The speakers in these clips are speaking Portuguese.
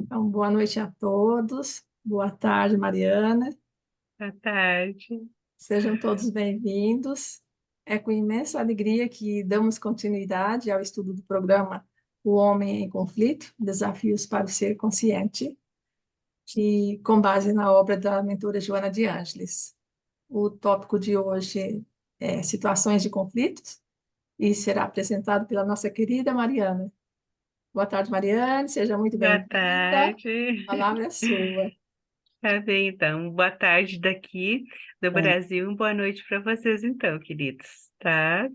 Então, boa noite a todos. Boa tarde, Mariana. Boa tarde. Sejam todos bem-vindos. É com imensa alegria que damos continuidade ao estudo do programa O Homem em Conflito, Desafios para o Ser Consciente, e com base na obra da mentora Joana de Ângeles. O tópico de hoje é situações de conflitos e será apresentado pela nossa querida Mariana. Boa tarde, Mariane. Seja muito Boa bem-vinda. A tarde. palavra é sua. Tá bem, então. Boa tarde daqui do Bom, Brasil. Boa noite para vocês, então, queridos, tá?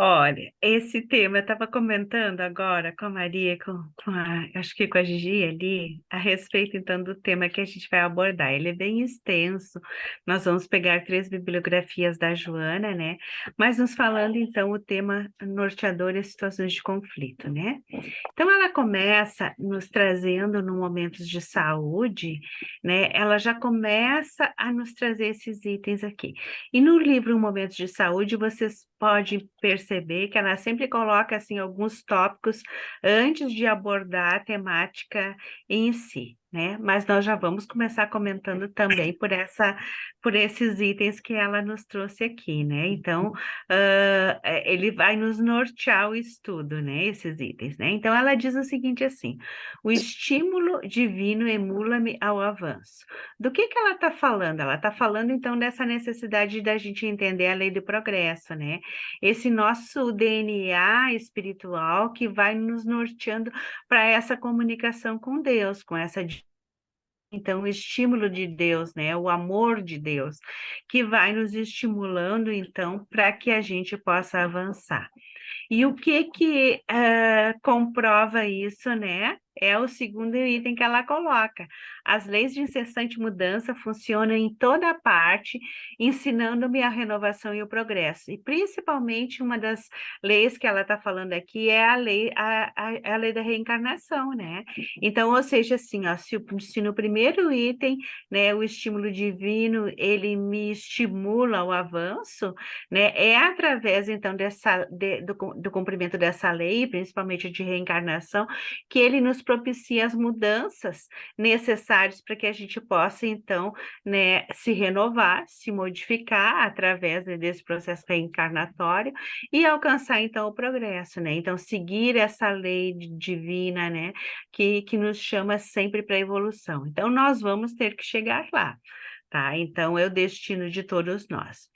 Olha, esse tema, eu estava comentando agora com a Maria, acho que com a Gigi ali, a respeito então do tema que a gente vai abordar. Ele é bem extenso, nós vamos pegar três bibliografias da Joana, né? Mas nos falando então o tema norteador e situações de conflito, né? Então ela começa nos trazendo no momentos de saúde, né? Ela já começa a nos trazer esses itens aqui. E no livro Momentos de Saúde, vocês podem perceber que ela sempre coloca assim alguns tópicos antes de abordar a temática em si, né? Mas nós já vamos começar comentando também por esses itens que ela nos trouxe aqui, né? Então, ele vai nos nortear o estudo, né? Esses itens, né? Então, ela diz o seguinte assim: o estímulo divino emula-me ao avanço. Do que ela está falando? Ela está falando, então, dessa necessidade da gente entender a lei do progresso, né? Esse nosso DNA espiritual que vai nos norteando para essa comunicação com Deus, com essa. Então, o estímulo de Deus, né? O amor de Deus, que vai nos estimulando, então, para que a gente possa avançar. E o que comprova isso, né? É o segundo item que ela coloca. As leis de incessante mudança funcionam em toda parte, ensinando-me a renovação e o progresso. E principalmente uma das leis que ela está falando aqui é a lei da reencarnação, né? Então, ou seja, assim, ó, se no primeiro item, né, o estímulo divino, ele me estimula ao avanço, né? É através, então, do cumprimento dessa lei, principalmente de reencarnação, que ele nos propicia as mudanças necessárias para que a gente possa, então, né, se renovar, se modificar através desse processo reencarnatório e alcançar, então, o progresso, né? Então, seguir essa lei divina, né, que nos chama sempre para a evolução. Então, nós vamos ter que chegar lá, tá? Então, é o destino de todos nós.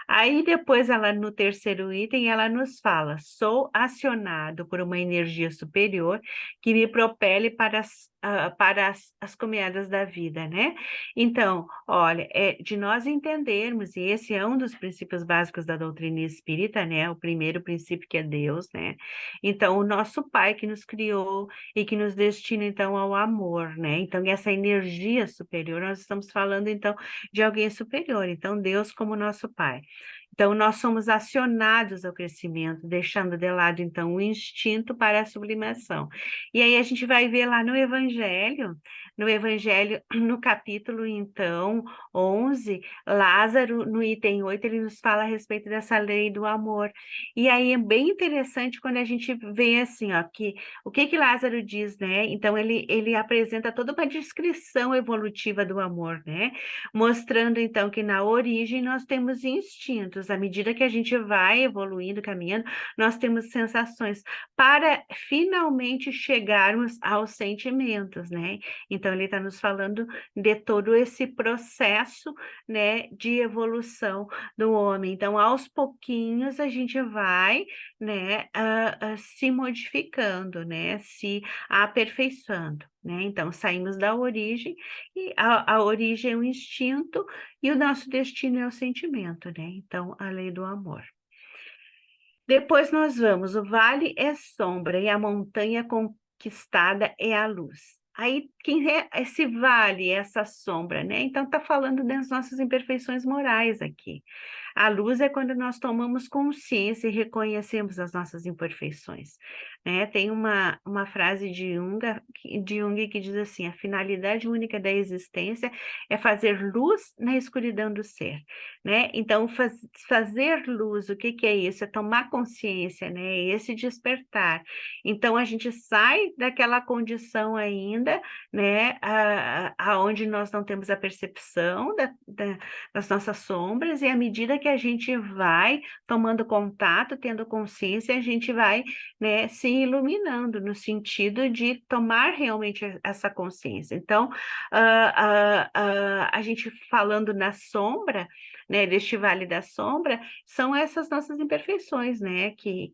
Aí depois ela no terceiro item ela nos fala: sou acionado por uma energia superior que me propele para as caminhadas da vida, né? Então, olha, é de nós entendermos, e esse é um dos princípios básicos da doutrina espírita, né? O primeiro princípio que é Deus, né? Então, o nosso Pai que nos criou e que nos destina então ao amor, né? Então, essa energia superior, nós estamos falando então de alguém superior, então Deus como nosso Pai. Então, nós somos acionados ao crescimento, deixando de lado, então, o instinto para a sublimação. E aí a gente vai ver lá no Evangelho, no capítulo, então, 11, Lázaro, no item 8, ele nos fala a respeito dessa lei do amor. E aí é bem interessante quando a gente vê assim, ó, que o que que Lázaro diz, né? Então, ele apresenta toda uma descrição evolutiva do amor, né? Mostrando então que na origem nós temos instintos, à medida que a gente vai evoluindo, caminhando, nós temos sensações para finalmente chegarmos aos sentimentos, né? Então ele está nos falando de todo esse processo, né, de evolução do homem. Então, aos pouquinhos a gente vai, né, se modificando, né, se aperfeiçoando, né? Então, saímos da origem e a origem é o instinto e o nosso destino é o sentimento, né? Então, a lei do amor. Depois nós vamos, o vale é sombra e a montanha conquistada é a luz. Aí, esse vale, essa sombra, né? Então, está falando das nossas imperfeições morais aqui. A luz é quando nós tomamos consciência e reconhecemos as nossas imperfeições. né? Tem uma frase de Jung que diz assim: a finalidade única da existência é fazer luz na escuridão do ser, né? Então, fazer luz, o que que é isso? É tomar consciência, né? É esse despertar. Então, a gente sai daquela condição ainda, né? Aonde nós não temos a percepção das nossas sombras, e à medida que a gente vai tomando contato, tendo consciência, a gente vai, né, se iluminando no sentido de tomar realmente essa consciência. Então, a gente falando na sombra, né, deste vale da sombra, são essas nossas imperfeições, né, que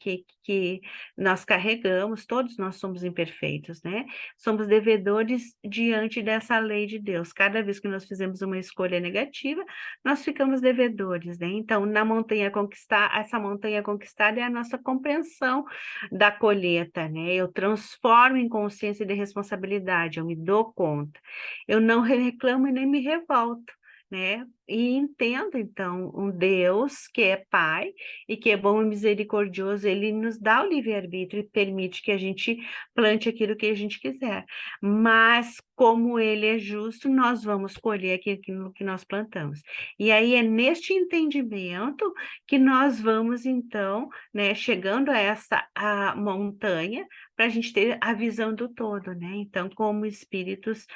nós carregamos, todos nós somos imperfeitos, né? Somos devedores diante dessa lei de Deus. Cada vez que nós fizemos uma escolha negativa, nós ficamos devedores, né? Então, na montanha conquistar, essa montanha conquistada é a nossa compreensão da colheita, né? Eu transformo em consciência de responsabilidade, eu me dou conta. Eu não reclamo e nem me revolto, né? E entendo, então, um Deus que é Pai e que é bom e misericordioso, ele nos dá o livre-arbítrio e permite que a gente plante aquilo que a gente quiser. Mas, como ele é justo, nós vamos colher aquilo que nós plantamos. E aí é neste entendimento que nós vamos, então, né, chegando a essa montanha, para a gente ter a visão do todo, né? Então, como espíritos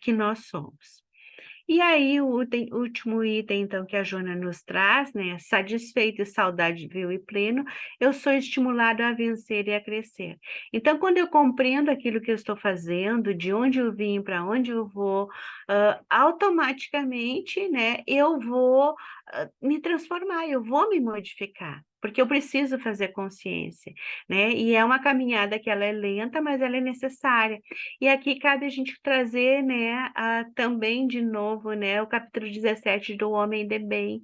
que nós somos. E aí, o último item, então, que a Joana nos traz, né? Satisfeito e saudável e pleno, eu sou estimulado a vencer e a crescer. Então, quando eu compreendo aquilo que eu estou fazendo, de onde eu vim, para onde eu vou, automaticamente, né, eu vou me transformar, eu vou me modificar. Porque eu preciso fazer consciência, né? E é uma caminhada que ela é lenta, mas ela é necessária. E aqui cabe a gente trazer, né, também de novo, né, o capítulo 17 do Homem de Bem.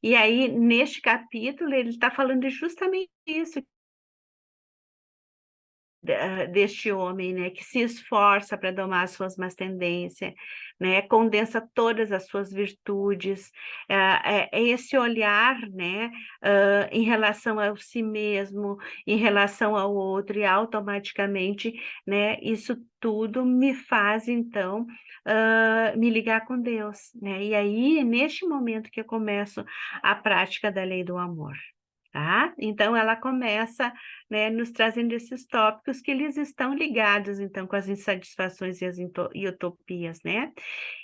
E aí, neste capítulo, ele está falando justamente isso, deste homem, né, que se esforça para domar as suas más tendências, né, condensa todas as suas virtudes, é esse olhar, né, em relação a si mesmo, em relação ao outro, e automaticamente, né, isso tudo me faz, então, me ligar com Deus, né, e aí, neste momento que eu começo a prática da lei do amor. Tá? Então, ela começa, né, nos trazendo esses tópicos que eles estão ligados, então, com as insatisfações e as utopias, né?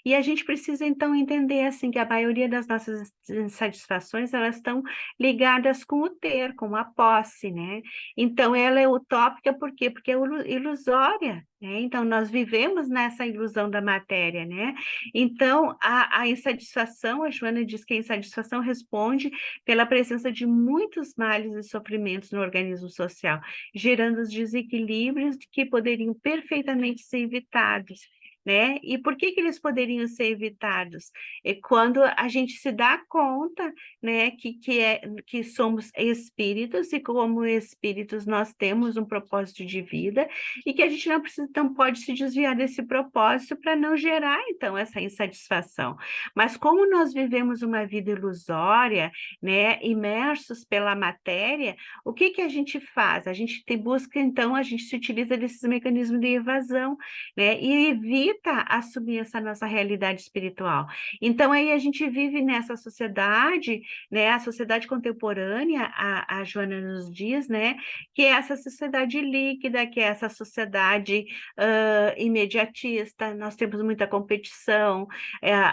E a gente precisa, então, entender, assim, que a maioria das nossas insatisfações, elas estão ligadas com o ter, com a posse, né? Então, ela é utópica, por quê? Porque é ilusória, né? Então, nós vivemos nessa ilusão da matéria, né? Então, a insatisfação, a Joana diz que a insatisfação responde pela presença de muitos males e sofrimentos no organismo social, gerando os desequilíbrios que poderiam perfeitamente ser evitados, né? E por que eles poderiam ser evitados? É quando a gente se dá conta, né, que somos espíritos, e como espíritos nós temos um propósito de vida, e que a gente não pode se desviar desse propósito para não gerar, então, essa insatisfação. Mas como nós vivemos uma vida ilusória, né, imersos pela matéria, o que a gente faz? A gente busca, então, a gente se utiliza desses mecanismos de evasão, né, e evita assumir essa nossa realidade espiritual. Então, aí a gente vive nessa sociedade, né, a sociedade contemporânea, a Joana nos diz, né, que é essa sociedade líquida, que é essa sociedade imediatista, nós temos muita competição,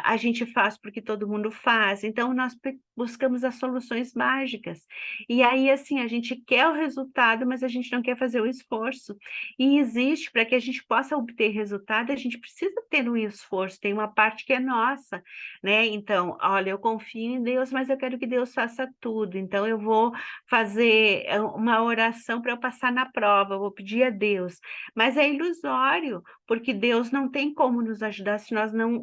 a gente faz porque todo mundo faz, então nós buscamos as soluções mágicas. E aí, assim, a gente quer o resultado, mas a gente não quer fazer o esforço. E existe, para que a gente possa obter resultado, a gente precisa ter um esforço, tem uma parte que é nossa, né? Então, olha, eu confio em Deus, mas eu quero que Deus faça tudo. Então, eu vou fazer uma oração para eu passar na prova, eu vou pedir a Deus. Mas é ilusório, porque Deus não tem como nos ajudar se nós não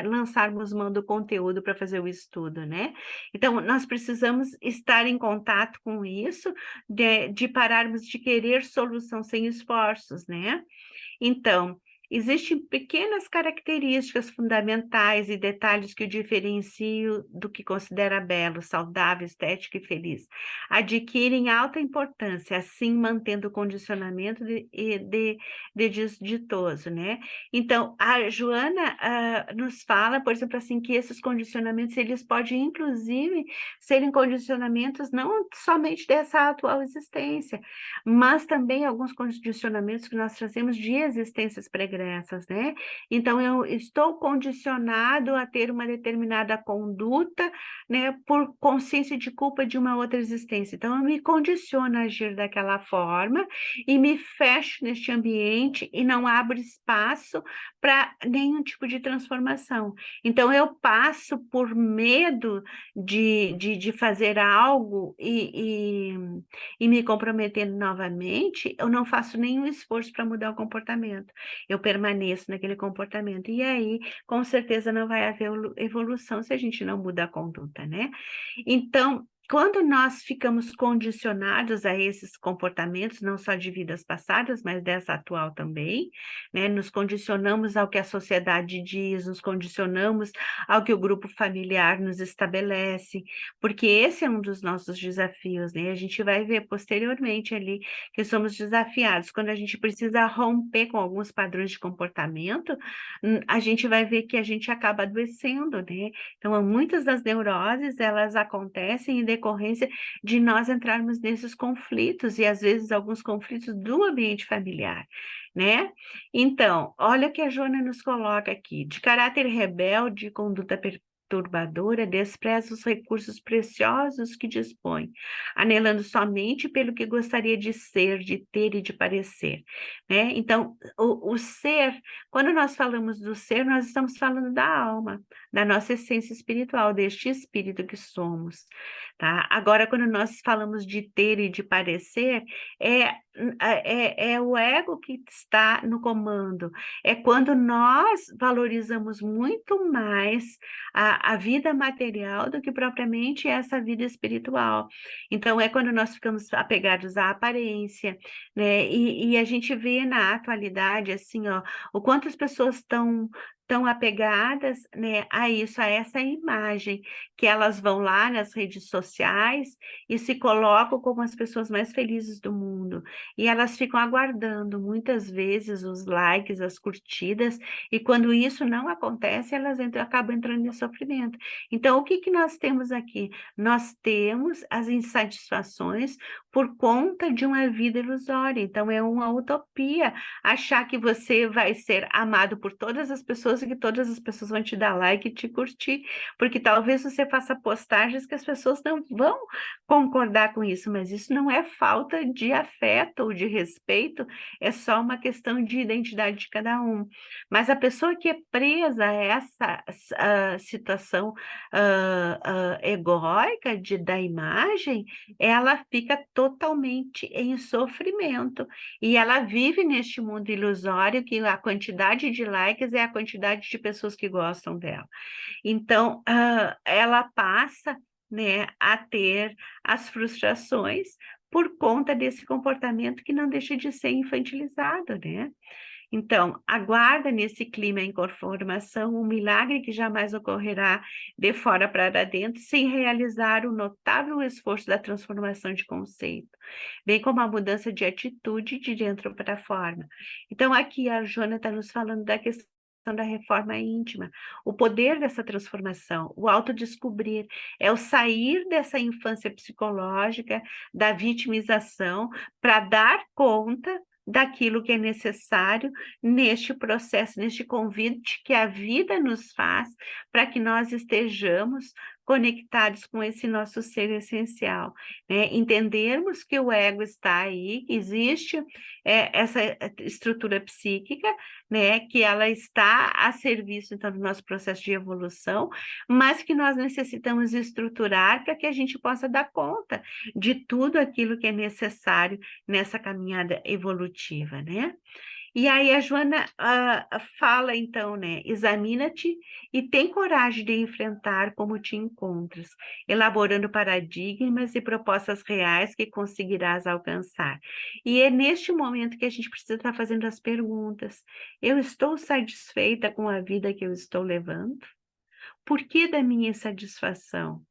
lançarmos mão do conteúdo para fazer o estudo, né? Então, nós precisamos estar em contato com isso, de pararmos de querer solução sem esforços, né? Então, existem pequenas características fundamentais e detalhes que o diferenciam do que considera belo, saudável, estético e feliz. Adquirem alta importância, assim mantendo o condicionamento de desditoso, né? Então, a Joana nos fala, por exemplo, assim, que esses condicionamentos, eles podem, inclusive, serem condicionamentos não somente dessa atual existência, mas também alguns condicionamentos que nós trazemos de existências pregressas, né? Então, eu estou condicionado a ter uma determinada conduta, né, por consciência de culpa de uma outra existência. Então, eu me condiciono a agir daquela forma e me fecho neste ambiente e não abro espaço para nenhum tipo de transformação. Então, eu passo por medo de fazer algo e me comprometendo novamente, eu não faço nenhum esforço para mudar o comportamento. Eu permaneço naquele comportamento. E aí, com certeza, não vai haver evolução se a gente não muda a conduta, né? Então, quando nós ficamos condicionados a esses comportamentos, não só de vidas passadas, mas dessa atual também, né? Nos condicionamos ao que a sociedade diz, nos condicionamos ao que o grupo familiar nos estabelece, porque esse é um dos nossos desafios, né? A gente vai ver posteriormente ali que somos desafiados. Quando a gente precisa romper com alguns padrões de comportamento, a gente vai ver que a gente acaba adoecendo, né? Então, muitas das neuroses, elas acontecem em decorrência de nós entrarmos nesses conflitos, e às vezes alguns conflitos do ambiente familiar, né? Então, olha o que a Joana nos coloca aqui: de caráter rebelde, conduta perturbadora, despreza os recursos preciosos que dispõe, anelando somente pelo que gostaria de ser, de ter e de parecer, né? Então, o ser, quando nós falamos do ser, nós estamos falando da alma, da nossa essência espiritual, deste espírito que somos, tá? Agora, quando nós falamos de ter e de parecer, é o ego que está no comando, é quando nós valorizamos muito mais a vida material do que propriamente essa vida espiritual. Então, é quando nós ficamos apegados à aparência, né? E a gente vê na atualidade, assim, ó, o quanto as pessoas estão tão apegadas, né, a isso, a essa imagem, que elas vão lá nas redes sociais e se colocam como as pessoas mais felizes do mundo. E elas ficam aguardando muitas vezes os likes, as curtidas, e quando isso não acontece, elas acabam entrando em sofrimento. Então, o que que nós temos aqui? Nós temos as insatisfações por conta de uma vida ilusória. Então, é uma utopia achar que você vai ser amado por todas as pessoas e que todas as pessoas vão te dar like e te curtir, porque talvez você faça postagens que as pessoas não vão concordar com isso, mas isso não é falta de afeto ou de respeito, é só uma questão de identidade de cada um. Mas a pessoa que é presa a essa situação egóica da imagem, ela fica totalmente em sofrimento. E ela vive neste mundo ilusório que a quantidade de likes é a quantidade de pessoas que gostam dela. Então, ela passa, né, a ter as frustrações por conta desse comportamento que não deixa de ser infantilizado, né? Então, aguarda nesse clima em conformação um milagre que jamais ocorrerá de fora para dentro, sem realizar o notável esforço da transformação de conceito, bem como a mudança de atitude de dentro para fora. Então, aqui a Joana está nos falando da questão da reforma íntima, o poder dessa transformação, o autodescobrir, é o sair dessa infância psicológica, da vitimização, para dar conta daquilo que é necessário neste processo, neste convite que a vida nos faz para que nós estejamos conectados com esse nosso ser essencial, né? Entendermos que o ego está aí, que existe essa estrutura psíquica, né? Que ela está a serviço, então, do nosso processo de evolução, mas que nós necessitamos estruturar para que a gente possa dar conta de tudo aquilo que é necessário nessa caminhada evolutiva, né? E aí a Joana fala então, né? Examina-te e tem coragem de enfrentar como te encontras, elaborando paradigmas e propostas reais que conseguirás alcançar. E é neste momento que a gente precisa estar fazendo as perguntas. Eu estou satisfeita com a vida que eu estou levando? Por que da minha insatisfação?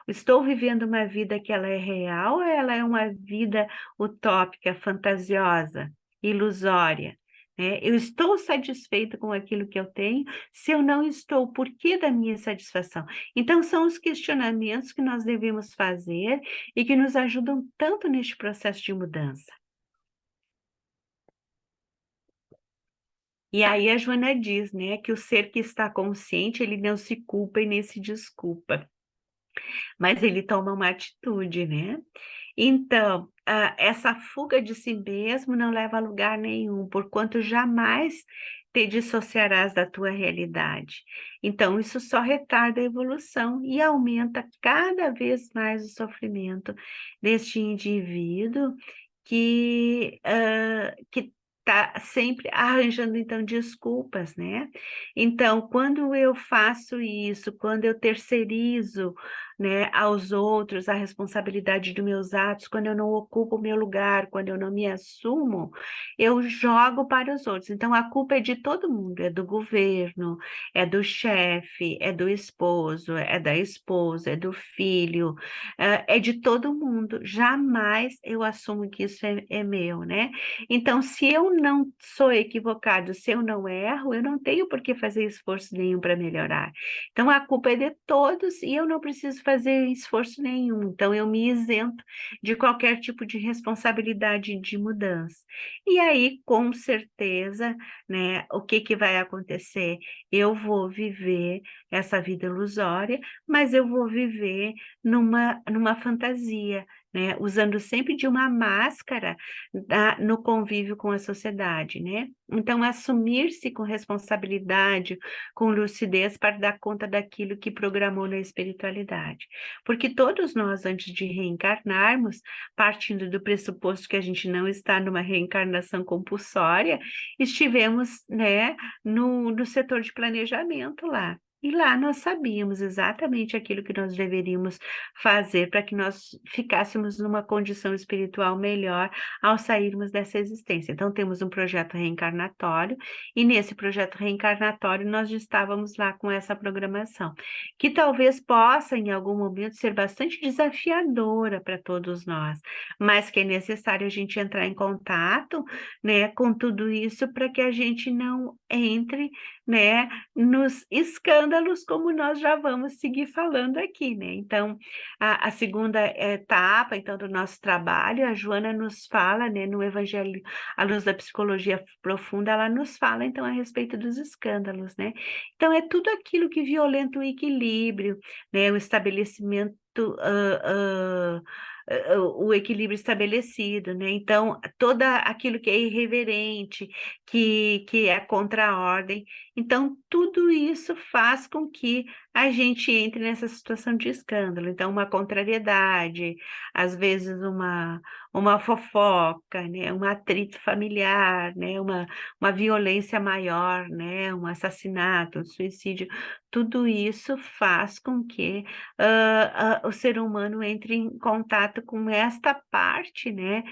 Estou vivendo uma vida que ela é real ou ela é uma vida utópica, fantasiosa, ilusória? Né? Eu estou satisfeita com aquilo que eu tenho? Se eu não estou, por que da minha insatisfação? Então, são os questionamentos que nós devemos fazer e que nos ajudam tanto neste processo de mudança. E aí a Joana diz, né, que o ser que está consciente, ele não se culpa e nem se desculpa, mas ele toma uma atitude, né? Então, essa fuga de si mesmo não leva a lugar nenhum, porquanto jamais te dissociarás da tua realidade. Então, isso só retarda a evolução e aumenta cada vez mais o sofrimento deste indivíduo que está sempre arranjando, então, desculpas, né? Então, quando eu faço isso, quando eu terceirizo, né, aos outros a responsabilidade dos meus atos, quando eu não ocupo o meu lugar, quando eu não me assumo, eu jogo para os outros. Então a culpa é de todo mundo, é do governo, é do chefe, é do esposo, é da esposa, é do filho, é de todo mundo. Jamais eu assumo que isso é meu, né? Então, se eu não sou equivocado, se eu não erro, eu não tenho por que fazer esforço nenhum para melhorar. Então, a culpa é de todos e eu não preciso fazer esforço nenhum. Então, eu me isento de qualquer tipo de responsabilidade de mudança. E aí, com certeza, né, o que que vai acontecer? Eu vou viver essa vida ilusória, mas eu vou viver numa fantasia, né, usando sempre de uma máscara no convívio com a sociedade, né? Então, assumir-se com responsabilidade, com lucidez para dar conta daquilo que programou na espiritualidade. Porque todos nós, antes de reencarnarmos, partindo do pressuposto que a gente não está numa reencarnação compulsória, estivemos, né, no setor de planejamento lá. E lá nós sabíamos exatamente aquilo que nós deveríamos fazer para que nós ficássemos numa condição espiritual melhor ao sairmos dessa existência. Então, temos um projeto reencarnatório, e nesse projeto reencarnatório nós já estávamos lá com essa programação, que talvez possa, em algum momento, ser bastante desafiadora para todos nós, mas que é necessário a gente entrar em contato, né, com tudo isso para que a gente não entre, né, nos escândalos, como nós já vamos seguir falando aqui, né? Então, a segunda etapa, então, do nosso trabalho, a Joana nos fala, né, no Evangelho à luz da psicologia profunda, ela nos fala, então, a respeito dos escândalos, né? Então, é tudo aquilo que violenta o equilíbrio, né, o estabelecimento, o equilíbrio estabelecido, né? Então, todo aquilo que é irreverente, que é contra a ordem. Então, tudo isso faz com que a gente entre nessa situação de escândalo. Então, uma contrariedade, às vezes uma fofoca, né? Um atrito familiar, né? Uma violência maior, né? Um assassinato, um suicídio. Tudo isso faz com que o ser humano entre em contato com esta parte, né?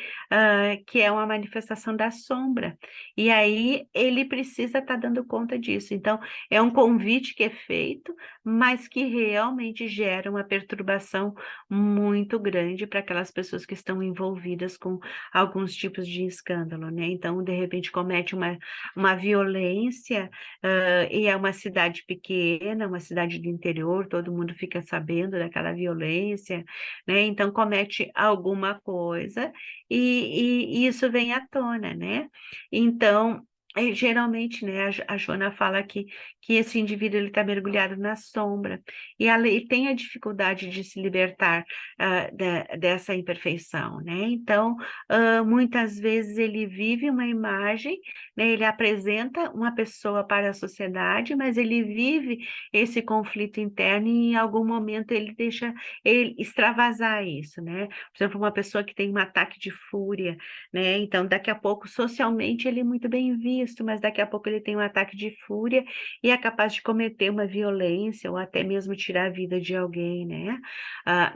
Que é uma manifestação da sombra. E aí ele precisa estar dando conta disso. Então, é um convite que é feito, mas que realmente gera uma perturbação muito grande para aquelas pessoas que estão envolvidas com alguns tipos de escândalo, né? Então, de repente, comete uma violência, e é uma cidade pequena, uma cidade do interior, todo mundo fica sabendo daquela violência, né? Então, comete alguma coisa e isso vem à tona, né? Então, geralmente, né, a Joana fala que esse indivíduo ele está mergulhado na sombra e ele tem a dificuldade de se libertar dessa imperfeição, né? Então, muitas vezes ele vive uma imagem, né, ele apresenta uma pessoa para a sociedade, mas ele vive esse conflito interno e em algum momento ele deixa ele extravasar isso, né? Por exemplo, uma pessoa que tem um ataque de fúria, né? Então, daqui a pouco, socialmente, ele é muito bem visto, isso, mas daqui a pouco ele tem um ataque de fúria e é capaz de cometer uma violência ou até mesmo tirar a vida de alguém, né?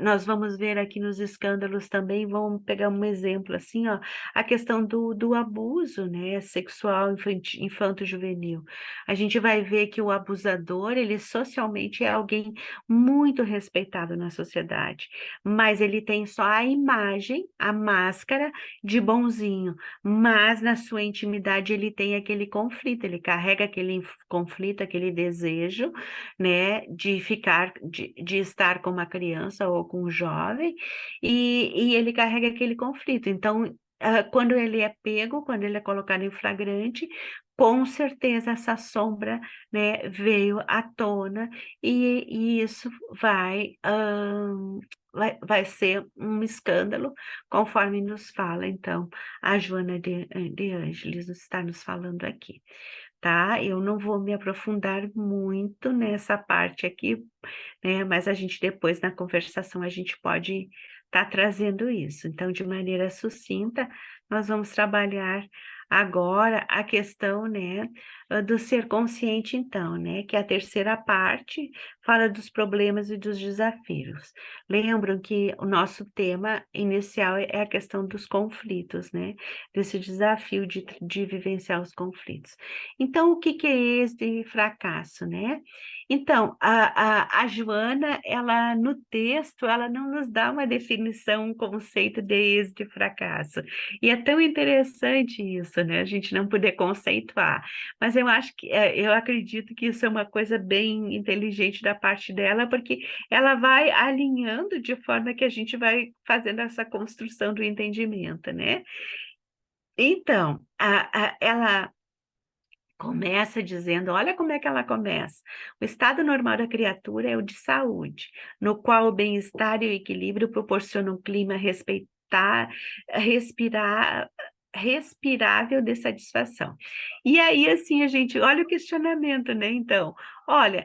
Nós vamos ver aqui nos escândalos também, vamos pegar um exemplo assim, ó, a questão do abuso, né, sexual infanto-juvenil. A gente vai ver que o abusador, ele socialmente é alguém muito respeitado na sociedade, mas ele tem só a imagem, a máscara de bonzinho, mas na sua intimidade ele tem aquele conflito, ele carrega aquele conflito, aquele desejo, né, de ficar, de estar com uma criança ou com um jovem, e ele carrega aquele conflito. Então, quando ele é pego, quando ele é colocado em flagrante, com certeza essa sombra, né, veio à tona e isso vai ser um escândalo, conforme nos fala, então, a Joana de Ângeles está nos falando aqui, tá? Eu não vou me aprofundar muito nessa parte aqui, né? Mas a gente depois, na conversação, a gente pode estar trazendo isso. Então, de maneira sucinta, nós vamos trabalhar agora a questão, né, do ser consciente, então, né, que a terceira parte fala dos problemas e dos desafios. Lembram que o nosso tema inicial é a questão dos conflitos, né, desse desafio de vivenciar os conflitos. Então, o que que é esse fracasso, né? Então, a Joana, ela no texto, ela não nos dá uma definição, um conceito de êxito e fracasso. E é tão interessante isso, né? A gente não poder conceituar. Mas eu acho que, eu acredito que isso é uma coisa bem inteligente da parte dela, porque ela vai alinhando de forma que a gente vai fazendo essa construção do entendimento, né? Então, ela começa dizendo, olha como é que ela começa. O estado normal da criatura é o de saúde, no qual o bem-estar e o equilíbrio proporcionam um clima respirar, respirável de satisfação. E aí, assim, a gente, olha o questionamento, né? Então, olha,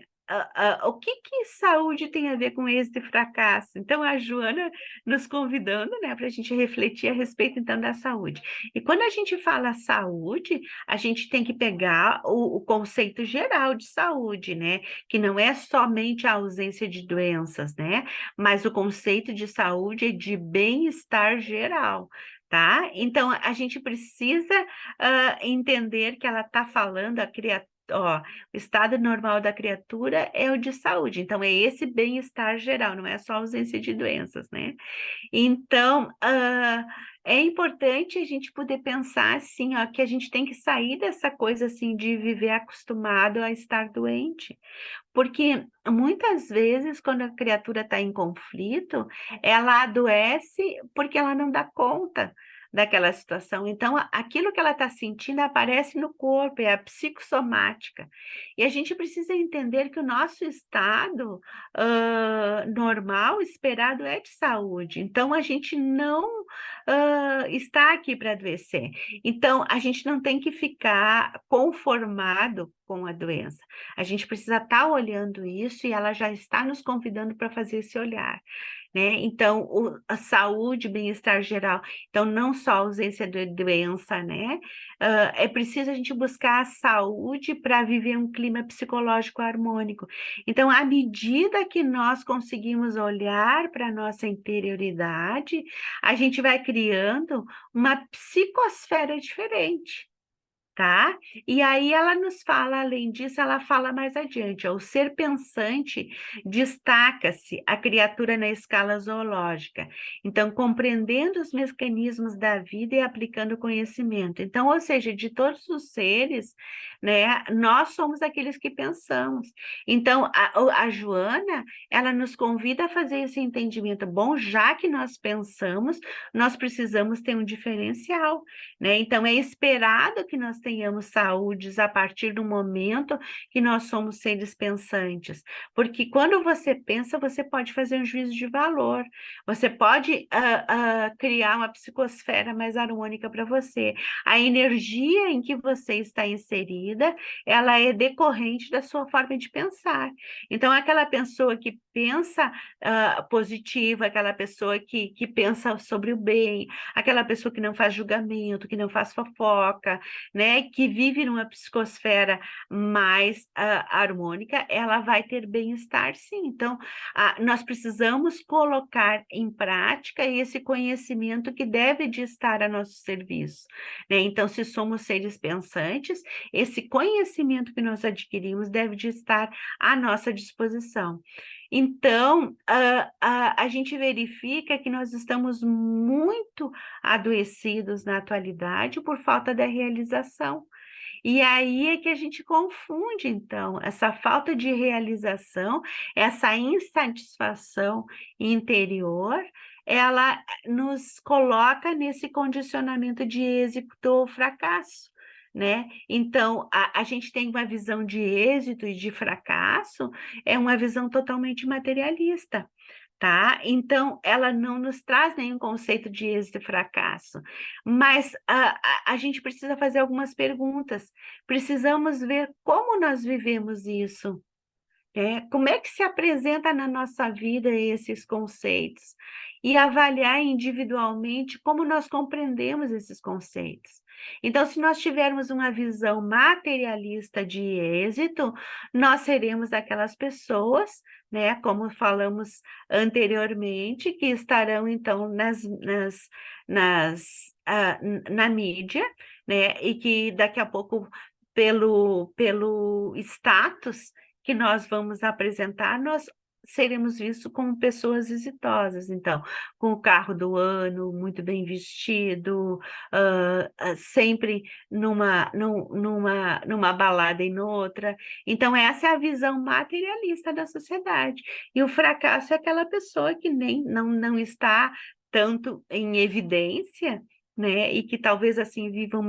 o que que saúde tem a ver com êxito e fracasso? Então, a Joana nos convidando, né, para a gente refletir a respeito, então, da saúde. E quando a gente fala saúde, a gente tem que pegar o conceito geral de saúde, né? Que não é somente a ausência de doenças, né? Mas o conceito de saúde é de bem-estar geral. Tá? Então, a gente precisa entender que ela está falando, a criatura, ó, o estado normal da criatura é o de saúde. Então, é esse bem-estar geral, não é só ausência de doenças, né? Então, é importante a gente poder pensar assim, ó, que a gente tem que sair dessa coisa assim de viver acostumado a estar doente, porque muitas vezes quando a criatura está em conflito, ela adoece porque ela não dá conta daquela situação. Então, aquilo que ela está sentindo aparece no corpo, é a psicossomática. E a gente precisa entender que o nosso estado normal, esperado, é de saúde. Então, a gente não está aqui para adoecer. Então, a gente não tem que ficar conformado com a doença. A gente precisa estar olhando isso e ela já está nos convidando para fazer esse olhar, né? Então, a saúde, bem-estar geral. Então, não só a ausência de doença, né? É preciso a gente buscar a saúde para viver um clima psicológico harmônico. Então, à medida que nós conseguimos olhar para a nossa interioridade, a gente vai criando uma psicosfera diferente. Tá? E aí ela nos fala, além disso, ela fala mais adiante, ó, o ser pensante destaca-se a criatura na escala zoológica. Então, compreendendo os mecanismos da vida e aplicando conhecimento. Então, ou seja, de todos os seres, né, nós somos aqueles que pensamos. Então, a Joana, ela nos convida a fazer esse entendimento. Bom, já que nós pensamos, nós precisamos ter um diferencial, né? Então, é esperado que nós tenhamos saúdes a partir do momento que nós somos seres pensantes, porque quando você pensa, você pode fazer um juízo de valor, você pode criar uma psicosfera mais harmônica para você. A energia em que você está inserida, ela é decorrente da sua forma de pensar. Então, aquela pessoa que pensa positiva, aquela pessoa que pensa sobre o bem, aquela pessoa que não faz julgamento, que não faz fofoca, né? né, que vive numa psicosfera mais harmônica, ela vai ter bem-estar, sim. Então, nós precisamos colocar em prática esse conhecimento que deve de estar a nosso serviço, né? Então, se somos seres pensantes, esse conhecimento que nós adquirimos deve de estar à nossa disposição. Então, a gente verifica que nós estamos muito adoecidos na atualidade por falta da realização. E aí é que a gente confunde, então, essa falta de realização, essa insatisfação interior, ela nos coloca nesse condicionamento de êxito ou fracasso, né? Então, a gente tem uma visão de êxito e de fracasso, é uma visão totalmente materialista. Tá? Então, ela não nos traz nenhum conceito de êxito e fracasso, mas a gente precisa fazer algumas perguntas. Precisamos ver como nós vivemos isso, né? Como é que se apresenta na nossa vida esses conceitos? E avaliar individualmente como nós compreendemos esses conceitos. Então, se nós tivermos uma visão materialista de êxito, nós seremos aquelas pessoas, né, como falamos anteriormente, que estarão, então, nas, na mídia, né, e que daqui a pouco, pelo status que nós vamos apresentar, nós seremos vistos como pessoas exitosas. Então, com o carro do ano, muito bem vestido, sempre numa balada e noutra. Então, essa é a visão materialista da sociedade. E o fracasso é aquela pessoa que nem não está tanto em evidência, né? E que talvez assim viva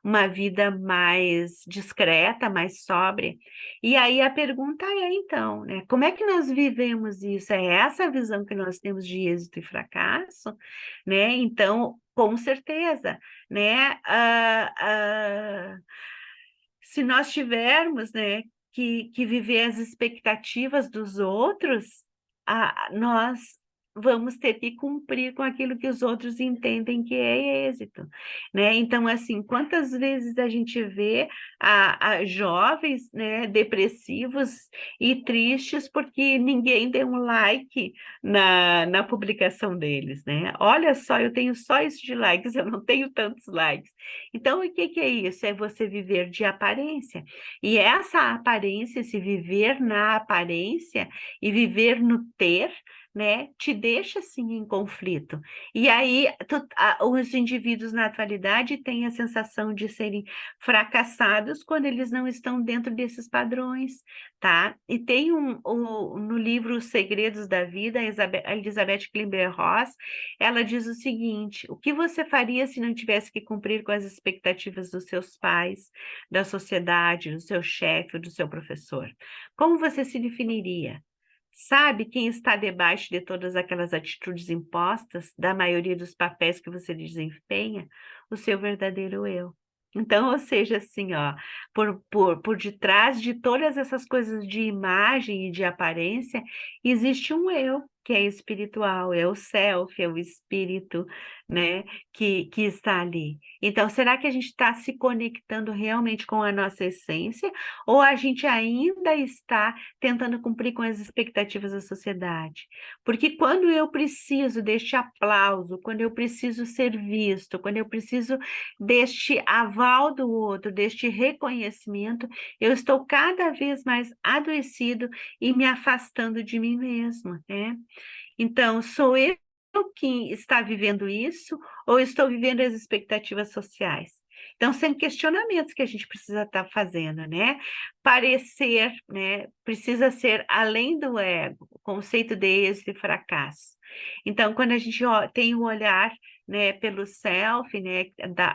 uma vida mais discreta, mais sóbria. E aí a pergunta é, então, né, como é que nós vivemos isso? É essa a visão que nós temos de êxito e fracasso, né? Então, com certeza, né, se nós tivermos, né, que viver as expectativas dos outros, nós vamos ter que cumprir com aquilo que os outros entendem que é êxito, né? Então, assim, quantas vezes a gente vê a jovens, né, depressivos e tristes porque ninguém deu um like na publicação deles, né? Olha só, eu tenho só isso de likes, eu não tenho tantos likes. Então, o que que é isso? É você viver de aparência. E essa aparência, esse viver na aparência e viver no ter, né, te deixa assim em conflito. E aí os indivíduos na atualidade têm a sensação de serem fracassados quando eles não estão dentro desses padrões, tá? E tem no livro Os Segredos da Vida, a Elizabeth Kubler-Ross, ela diz o seguinte: o que você faria se não tivesse que cumprir com as expectativas dos seus pais, da sociedade, do seu chefe, do seu professor? Como você se definiria? Sabe quem está debaixo de todas aquelas atitudes impostas, da maioria dos papéis que você desempenha? O seu verdadeiro eu. Então, ou seja, assim, ó, por detrás de todas essas coisas de imagem e de aparência, existe um eu, que é espiritual, é o self, é o espírito, né, que está ali. Então, será que a gente está se conectando realmente com a nossa essência, ou a gente ainda está tentando cumprir com as expectativas da sociedade? Porque quando eu preciso deste aplauso, quando eu preciso ser visto, quando eu preciso deste aval do outro, deste reconhecimento, eu estou cada vez mais adoecido e me afastando de mim mesmo, né? Então, sou eu que está vivendo isso ou estou vivendo as expectativas sociais? Então, são questionamentos que a gente precisa estar fazendo, né? Parecer, né? Precisa ser além do ego, o conceito de êxito e fracasso. Então, quando a gente tem o olhar, né, pelo self, né,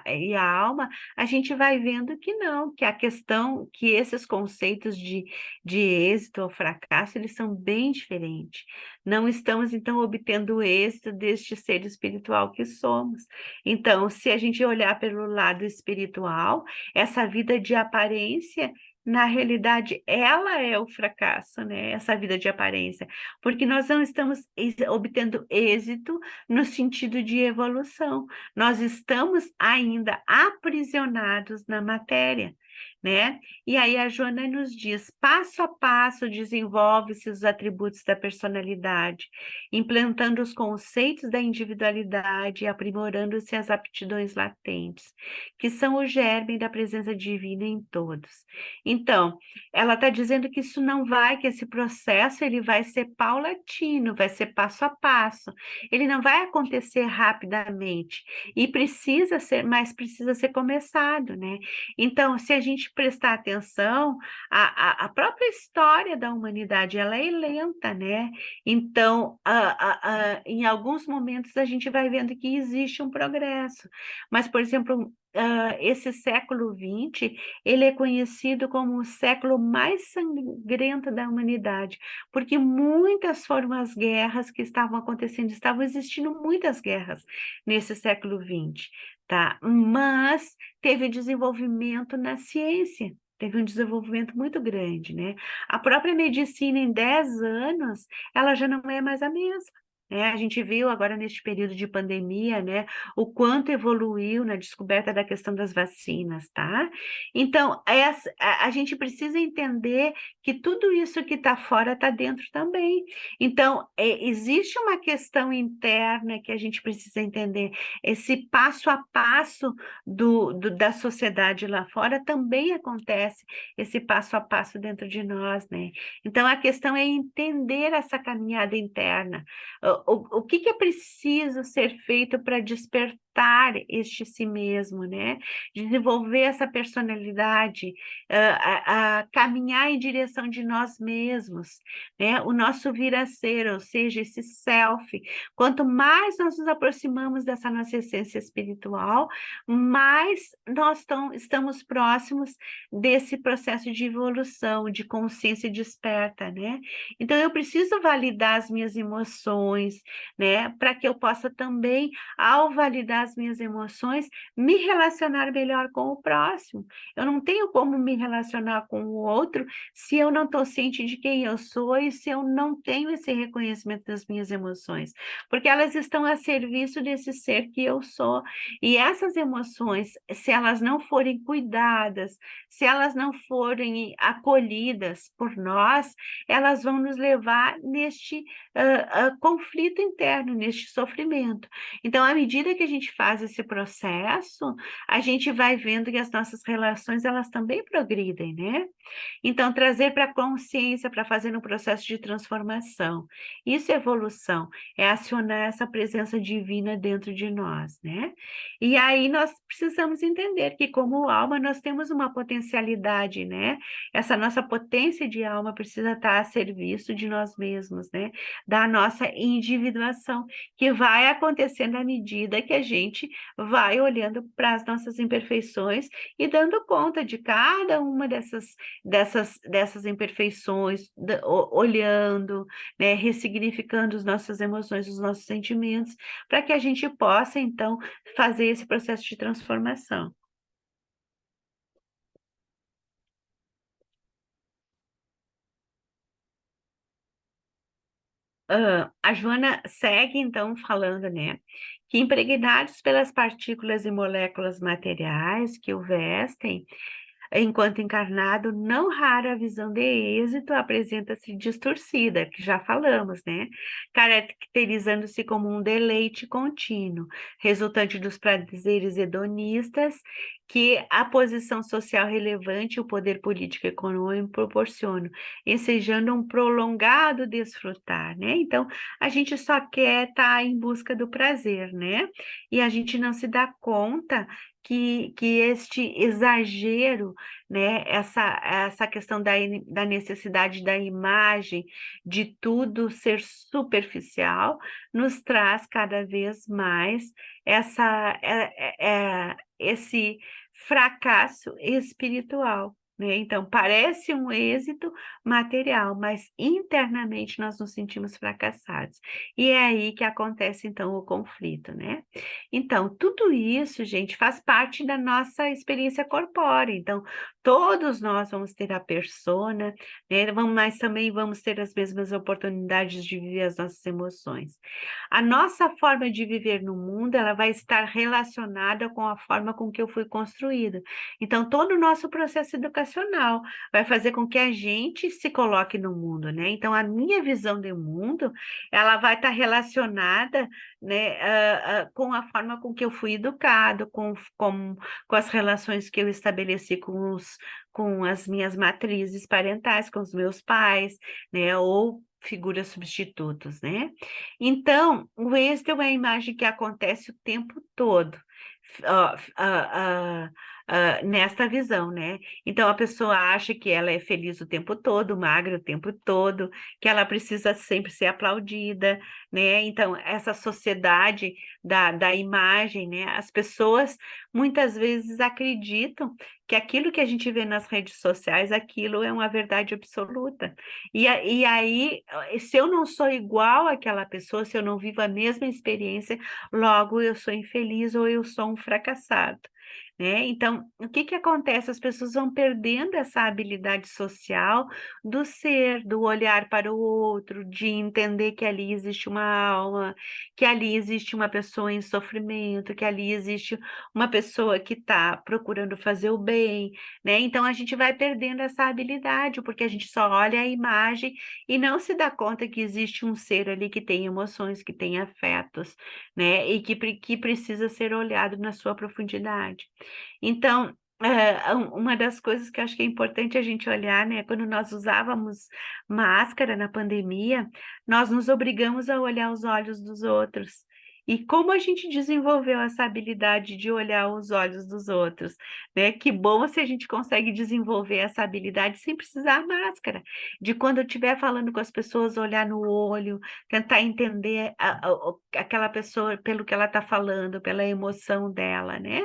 e a alma, a gente vai vendo que não, que a questão, que esses conceitos de êxito ou fracasso, eles são bem diferentes. Não estamos, então, obtendo o êxito deste ser espiritual que somos. Então, se a gente olhar pelo lado espiritual, essa vida de aparência na realidade, ela é o fracasso, né? Essa vida de aparência, porque nós não estamos obtendo êxito no sentido de evolução, nós estamos ainda aprisionados na matéria, né? E aí a Joana nos diz, passo a passo desenvolve-se os atributos da personalidade, implantando os conceitos da individualidade e aprimorando-se as aptidões latentes, que são o germe da presença divina em todos. Então, ela está dizendo que isso não vai, que esse processo ele vai ser paulatino, vai ser passo a passo. Ele não vai acontecer rapidamente e precisa ser, mas precisa ser começado, né? Então, se a gente prestar atenção, a própria história da humanidade ela é lenta, né? Então, em alguns momentos a gente vai vendo que existe um progresso, mas, por exemplo, esse século XX ele é conhecido como o século mais sangrento da humanidade, porque muitas foram as guerras que estavam acontecendo, estavam existindo muitas guerras nesse século XX, tá? Mas teve desenvolvimento na ciência, teve um desenvolvimento muito grande, né? A própria medicina, em 10 anos, ela já não é mais a mesma. Né? A gente viu agora neste período de pandemia, né, o quanto evoluiu na descoberta da questão das vacinas, tá? Então, a gente precisa entender que tudo isso que está fora está dentro também. Então, existe uma questão interna que a gente precisa entender. Esse passo a passo da sociedade lá fora também acontece, esse passo a passo dentro de nós, né? Então, a questão é entender essa caminhada interna. O que é preciso ser feito para despertar este si mesmo, né? Desenvolver essa personalidade, a caminhar em direção de nós mesmos, né? O nosso vir a ser, ou seja, esse self. Quanto mais nós nos aproximamos dessa nossa essência espiritual, mais nós estamos próximos desse processo de evolução, de consciência desperta, né? Então, eu preciso validar as minhas emoções, né? Para que eu possa também, ao validar as minhas emoções, me relacionar melhor com o próximo. Eu não tenho como me relacionar com o outro se eu não estou ciente de quem eu sou e se eu não tenho esse reconhecimento das minhas emoções, porque elas estão a serviço desse ser que eu sou. E essas emoções, se elas não forem cuidadas, se elas não forem acolhidas por nós, elas vão nos levar neste conflito interno, neste sofrimento. Então, à medida que a gente faz esse processo, a gente vai vendo que as nossas relações, elas também progridem, né? Então, trazer para a consciência, para fazer um processo de transformação. Isso é evolução, é acionar essa presença divina dentro de nós, né? E aí nós precisamos entender que, como alma, nós temos uma potencialidade, né? Essa nossa potência de alma precisa estar a serviço de nós mesmos, né? Da nossa individuação, que vai acontecendo à medida que a gente vai olhando para as nossas imperfeições e dando conta de cada uma dessas imperfeições, olhando, né, ressignificando as nossas emoções, os nossos sentimentos, para que a gente possa, então, fazer esse processo de transformação. A Joana segue, então, falando, né, que impregnados pelas partículas e moléculas materiais que o vestem, enquanto encarnado, não rara a visão de êxito apresenta-se distorcida, que já falamos, né? Caracterizando-se como um deleite contínuo, resultante dos prazeres hedonistas que a posição social relevante e o poder político e econômico proporcionam, ensejando um prolongado desfrutar, né? Então, a gente só quer estar em busca do prazer, né? E a gente não se dá conta que este exagero, né, essa questão da necessidade da imagem, de tudo ser superficial, nos traz cada vez mais esse fracasso espiritual. né? Então, parece um êxito material, mas internamente nós nos sentimos fracassados. E é aí que acontece, então, o conflito, né? Então, tudo isso, gente, faz parte da nossa experiência corpórea. Então, todos nós vamos ter a persona, né? Mas também vamos ter as mesmas oportunidades de viver as nossas emoções. A nossa forma de viver no mundo, ela vai estar relacionada com a forma com que eu fui construída. Então, todo o nosso processo educacional vai fazer com que a gente se coloque no mundo, né? Então, a minha visão de mundo, ela vai estar relacionada, né, com a forma com que eu fui educado, com as relações que eu estabeleci com as minhas matrizes parentais, com os meus pais, né? Ou figuras substitutos, né? Então, o êxito é uma imagem que acontece o tempo todo, ó, nesta visão, né? Então, a pessoa acha que ela é feliz o tempo todo, magra o tempo todo, que ela precisa sempre ser aplaudida, né? Então, essa sociedade da imagem, né? As pessoas muitas vezes acreditam que aquilo que a gente vê nas redes sociais, aquilo é uma verdade absoluta. E aí, se eu não sou igual àquela pessoa, se eu não vivo a mesma experiência, logo eu sou infeliz ou eu sou um fracassado, né? Então, o que que acontece? As pessoas vão perdendo essa habilidade social do ser, do olhar para o outro, de entender que ali existe uma alma, que ali existe uma pessoa em sofrimento, que ali existe uma pessoa que está procurando fazer o bem, né? Então, a gente vai perdendo essa habilidade, porque a gente só olha a imagem e não se dá conta que existe um ser ali que tem emoções, que tem afetos, né? E que precisa ser olhado na sua profundidade. Então, uma das coisas que eu acho que é importante a gente olhar, né, quando nós usávamos máscara na pandemia, nós nos obrigamos a olhar os olhos dos outros. E como a gente desenvolveu essa habilidade de olhar os olhos dos outros, né? Que bom se a gente consegue desenvolver essa habilidade sem precisar máscara. De quando eu estiver falando com as pessoas, olhar no olho, tentar entender aquela pessoa pelo que ela está falando, pela emoção dela, né?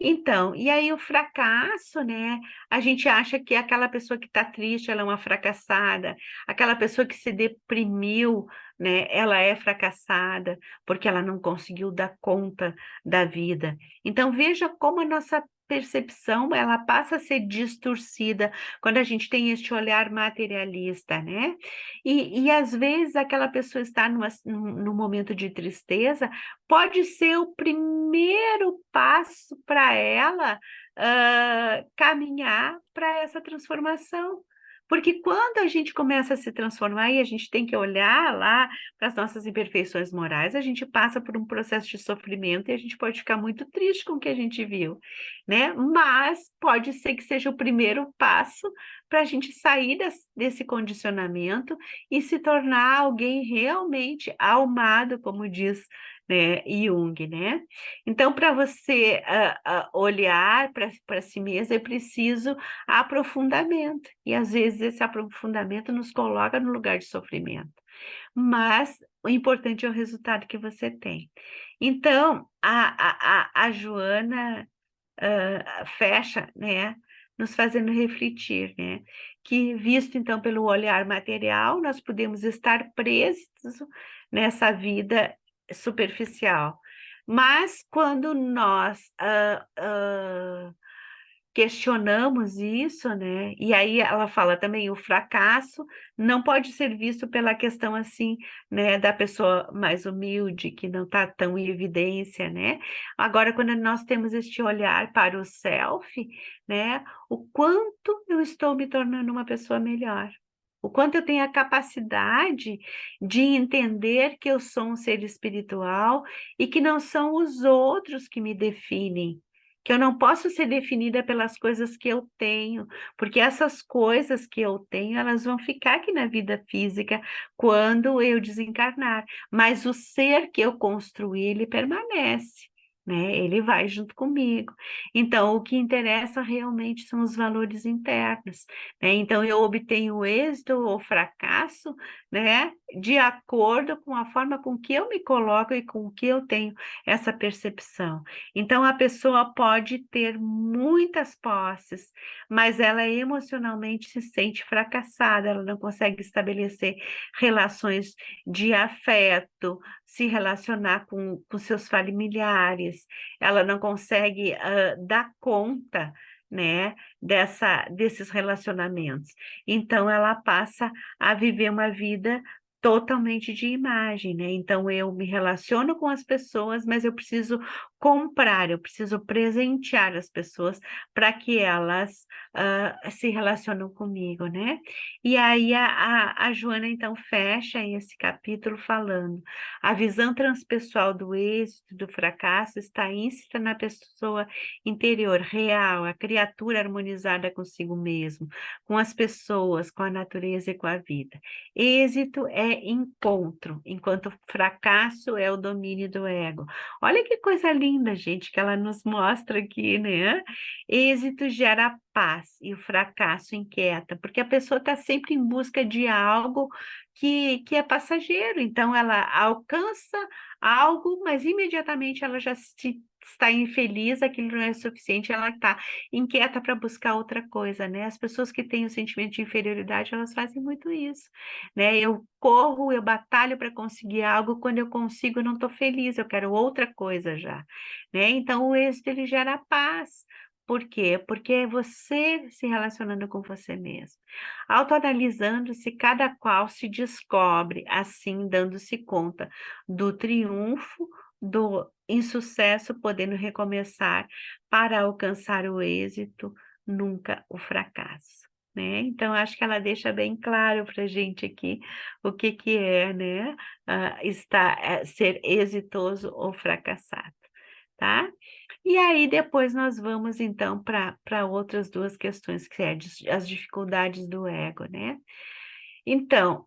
Então, e aí o fracasso, né? A gente acha que aquela pessoa que está triste, ela é uma fracassada, aquela pessoa que se deprimiu, né? Ela é fracassada porque ela não conseguiu dar conta da vida. Então, veja como a nossa percepção, ela passa a ser distorcida quando a gente tem este olhar materialista, né? E às vezes aquela pessoa está num momento de tristeza, pode ser o primeiro passo para ela caminhar para essa transformação. Porque quando a gente começa a se transformar e a gente tem que olhar lá para as nossas imperfeições morais, a gente passa por um processo de sofrimento e a gente pode ficar muito triste com o que a gente viu, né? Mas pode ser que seja o primeiro passo para a gente sair desse condicionamento e se tornar alguém realmente almado, como diz, né, Jung, né? Então, para você olhar para si mesmo, é preciso aprofundamento. E às vezes esse aprofundamento nos coloca no lugar de sofrimento. Mas o importante é o resultado que você tem. Então, a Joana fecha, né, nos fazendo refletir, né, que visto então pelo olhar material, nós podemos estar presos nessa vida superficial. Mas quando nós questionamos isso, né? E aí ela fala também o fracasso não pode ser visto pela questão assim, né, da pessoa mais humilde que não está tão em evidência, né? Agora, quando nós temos este olhar para o self, né, o quanto eu estou me tornando uma pessoa melhor. O quanto eu tenho a capacidade de entender que eu sou um ser espiritual e que não são os outros que me definem, que eu não posso ser definida pelas coisas que eu tenho, porque essas coisas que eu tenho, elas vão ficar aqui na vida física quando eu desencarnar, mas o ser que eu construí, ele permanece, né? Ele vai junto comigo. Então, o que interessa realmente são os valores internos, né? Então, eu obtenho o êxito ou fracasso, né? De acordo com a forma com que eu me coloco e com que eu tenho essa percepção. Então, a pessoa pode ter muitas posses, mas ela emocionalmente se sente fracassada, ela não consegue estabelecer relações de afeto, se relacionar com seus familiares, ela não consegue dar conta, né, desses relacionamentos. Então, ela passa a viver uma vida totalmente de imagem, né? Então, eu me relaciono com as pessoas, mas eu preciso comprar, eu preciso presentear as pessoas para que elas se relacionem comigo, né? E aí a Joana, então, fecha esse capítulo falando: a visão transpessoal do êxito, do fracasso, está íncita na pessoa interior, real, a criatura harmonizada consigo mesmo, com as pessoas, com a natureza e com a vida. Êxito é encontro, enquanto fracasso é o domínio do ego. Olha que coisa linda, gente, que ela nos mostra aqui, né? Êxito gera paz e o fracasso inquieta, porque a pessoa está sempre em busca de algo que é passageiro. Então, ela alcança algo, mas imediatamente ela já está infeliz, aquilo não é suficiente, ela está inquieta para buscar outra coisa, né? As pessoas que têm o sentimento de inferioridade, elas fazem muito isso, né? Eu corro, eu batalho para conseguir algo, quando eu consigo, eu não estou feliz, eu quero outra coisa já, né? Então, o êxito, ele gera paz. Por quê? Porque é você se relacionando com você mesmo. Autoanalisando-se, cada qual se descobre, assim, dando-se conta do triunfo, do insucesso, podendo recomeçar para alcançar o êxito, nunca o fracasso. Né? Então, acho que ela deixa bem claro para a gente aqui o que, que é, né? Ser exitoso ou fracassado, tá? E aí depois nós vamos então para outras duas questões, que é as dificuldades do ego, né? Então,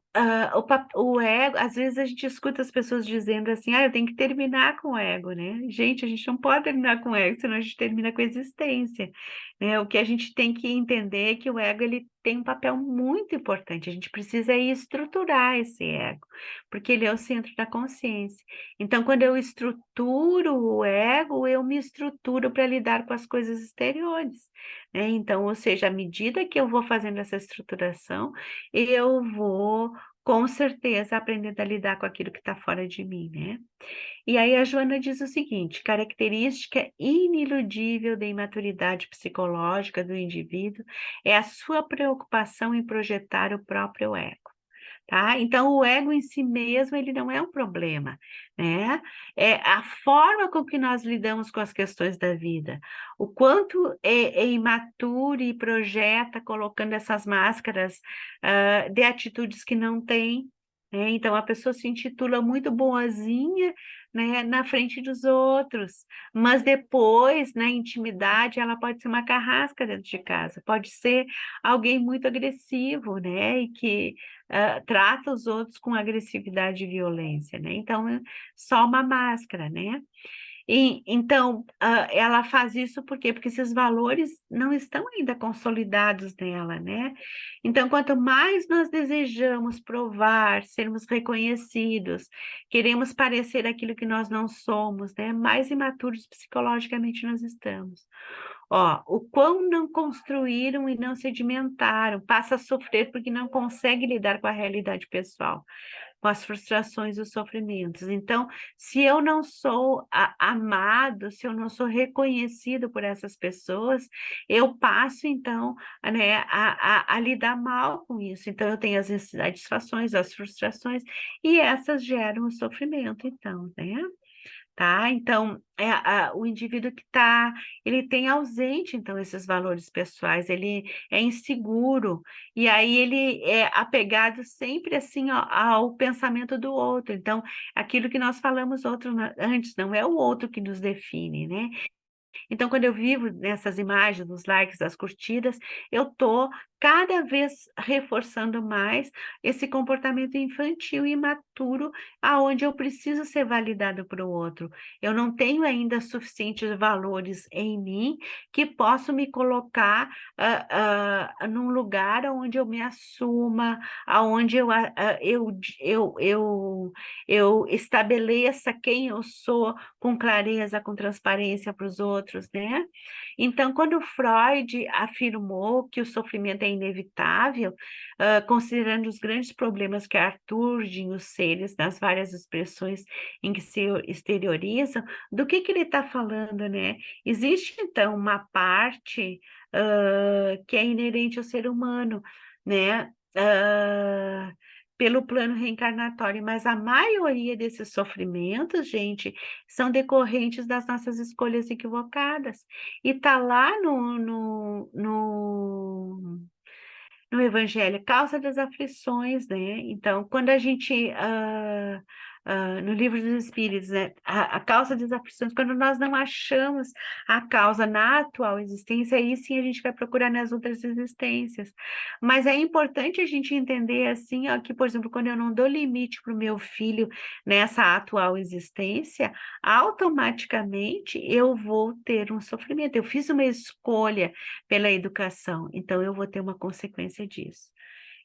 o ego, às vezes a gente escuta as pessoas dizendo assim: eu tenho que terminar com o ego, né? Gente, a gente não pode terminar com o ego, senão a gente termina com a existência, né? O que a gente tem que entender é que o ego, ele tem um papel muito importante, a gente precisa estruturar esse ego, porque ele é o centro da consciência. Então, quando eu estruturo o ego, eu me estruturo para lidar com as coisas exteriores, né? Então, ou seja, à medida que eu vou fazendo essa estruturação, eu vou com certeza aprender a lidar com aquilo que está fora de mim, né? E aí a Joana diz o seguinte: característica iniludível da imaturidade psicológica do indivíduo é a sua preocupação em projetar o próprio ego. Tá? Então, o ego em si mesmo, ele não é um problema, né? É a forma com que nós lidamos com as questões da vida, o quanto é imaturo e projeta colocando essas máscaras de atitudes que não tem, né? Então, a pessoa se intitula muito boazinha, né, na frente dos outros, mas depois, na intimidade, ela pode ser uma carrasca dentro de casa, pode ser alguém muito agressivo, né, e que trata os outros com agressividade e violência, né? Então, é só uma máscara, né? E, então, ela faz isso por quê? Porque esses valores não estão ainda consolidados nela, né? Então, quanto mais nós desejamos provar, sermos reconhecidos, queremos parecer aquilo que nós não somos, né? Mais imaturos psicologicamente nós estamos. Ó, o quão não construíram e não sedimentaram, passa a sofrer porque não consegue lidar com a realidade pessoal, com as frustrações e os sofrimentos. Então, se eu não sou amado, se eu não sou reconhecido por essas pessoas, eu passo, então, né, a lidar mal com isso. Então, eu tenho as insatisfações, as frustrações, e essas geram o sofrimento, então, né? Tá? Então, o indivíduo que está, ele tem ausente, então, esses valores pessoais, ele é inseguro, e aí ele é apegado sempre, assim, ao pensamento do outro. Então, aquilo que nós falamos antes, não é o outro que nos define, né? Então, quando eu vivo nessas imagens, dos likes, das curtidas, eu tô cada vez reforçando mais esse comportamento infantil e imaturo, aonde eu preciso ser validado para o outro. Eu não tenho ainda suficientes valores em mim que posso me colocar num lugar onde eu me assuma, aonde eu estabeleça quem eu sou com clareza, com transparência para os outros, né? Então, quando Freud afirmou que o sofrimento é inevitável, considerando os grandes problemas que aturgem os seres nas várias expressões em que se exteriorizam, do que ele está falando, né? Existe, então, uma parte que é inerente ao ser humano, né? Pelo plano reencarnatório, mas a maioria desses sofrimentos, gente, são decorrentes das nossas escolhas equivocadas. E tá lá no Evangelho, causa das aflições, né? Então, quando a gente, no Livro dos Espíritos, né, a causa das aflições, quando nós não achamos a causa na atual existência, aí sim a gente vai procurar nas outras existências. Mas é importante a gente entender, assim, ó, que, por exemplo, quando eu não dou limite para o meu filho nessa atual existência, automaticamente eu vou ter um sofrimento. Eu fiz uma escolha pela educação. Então, eu vou ter uma consequência disso.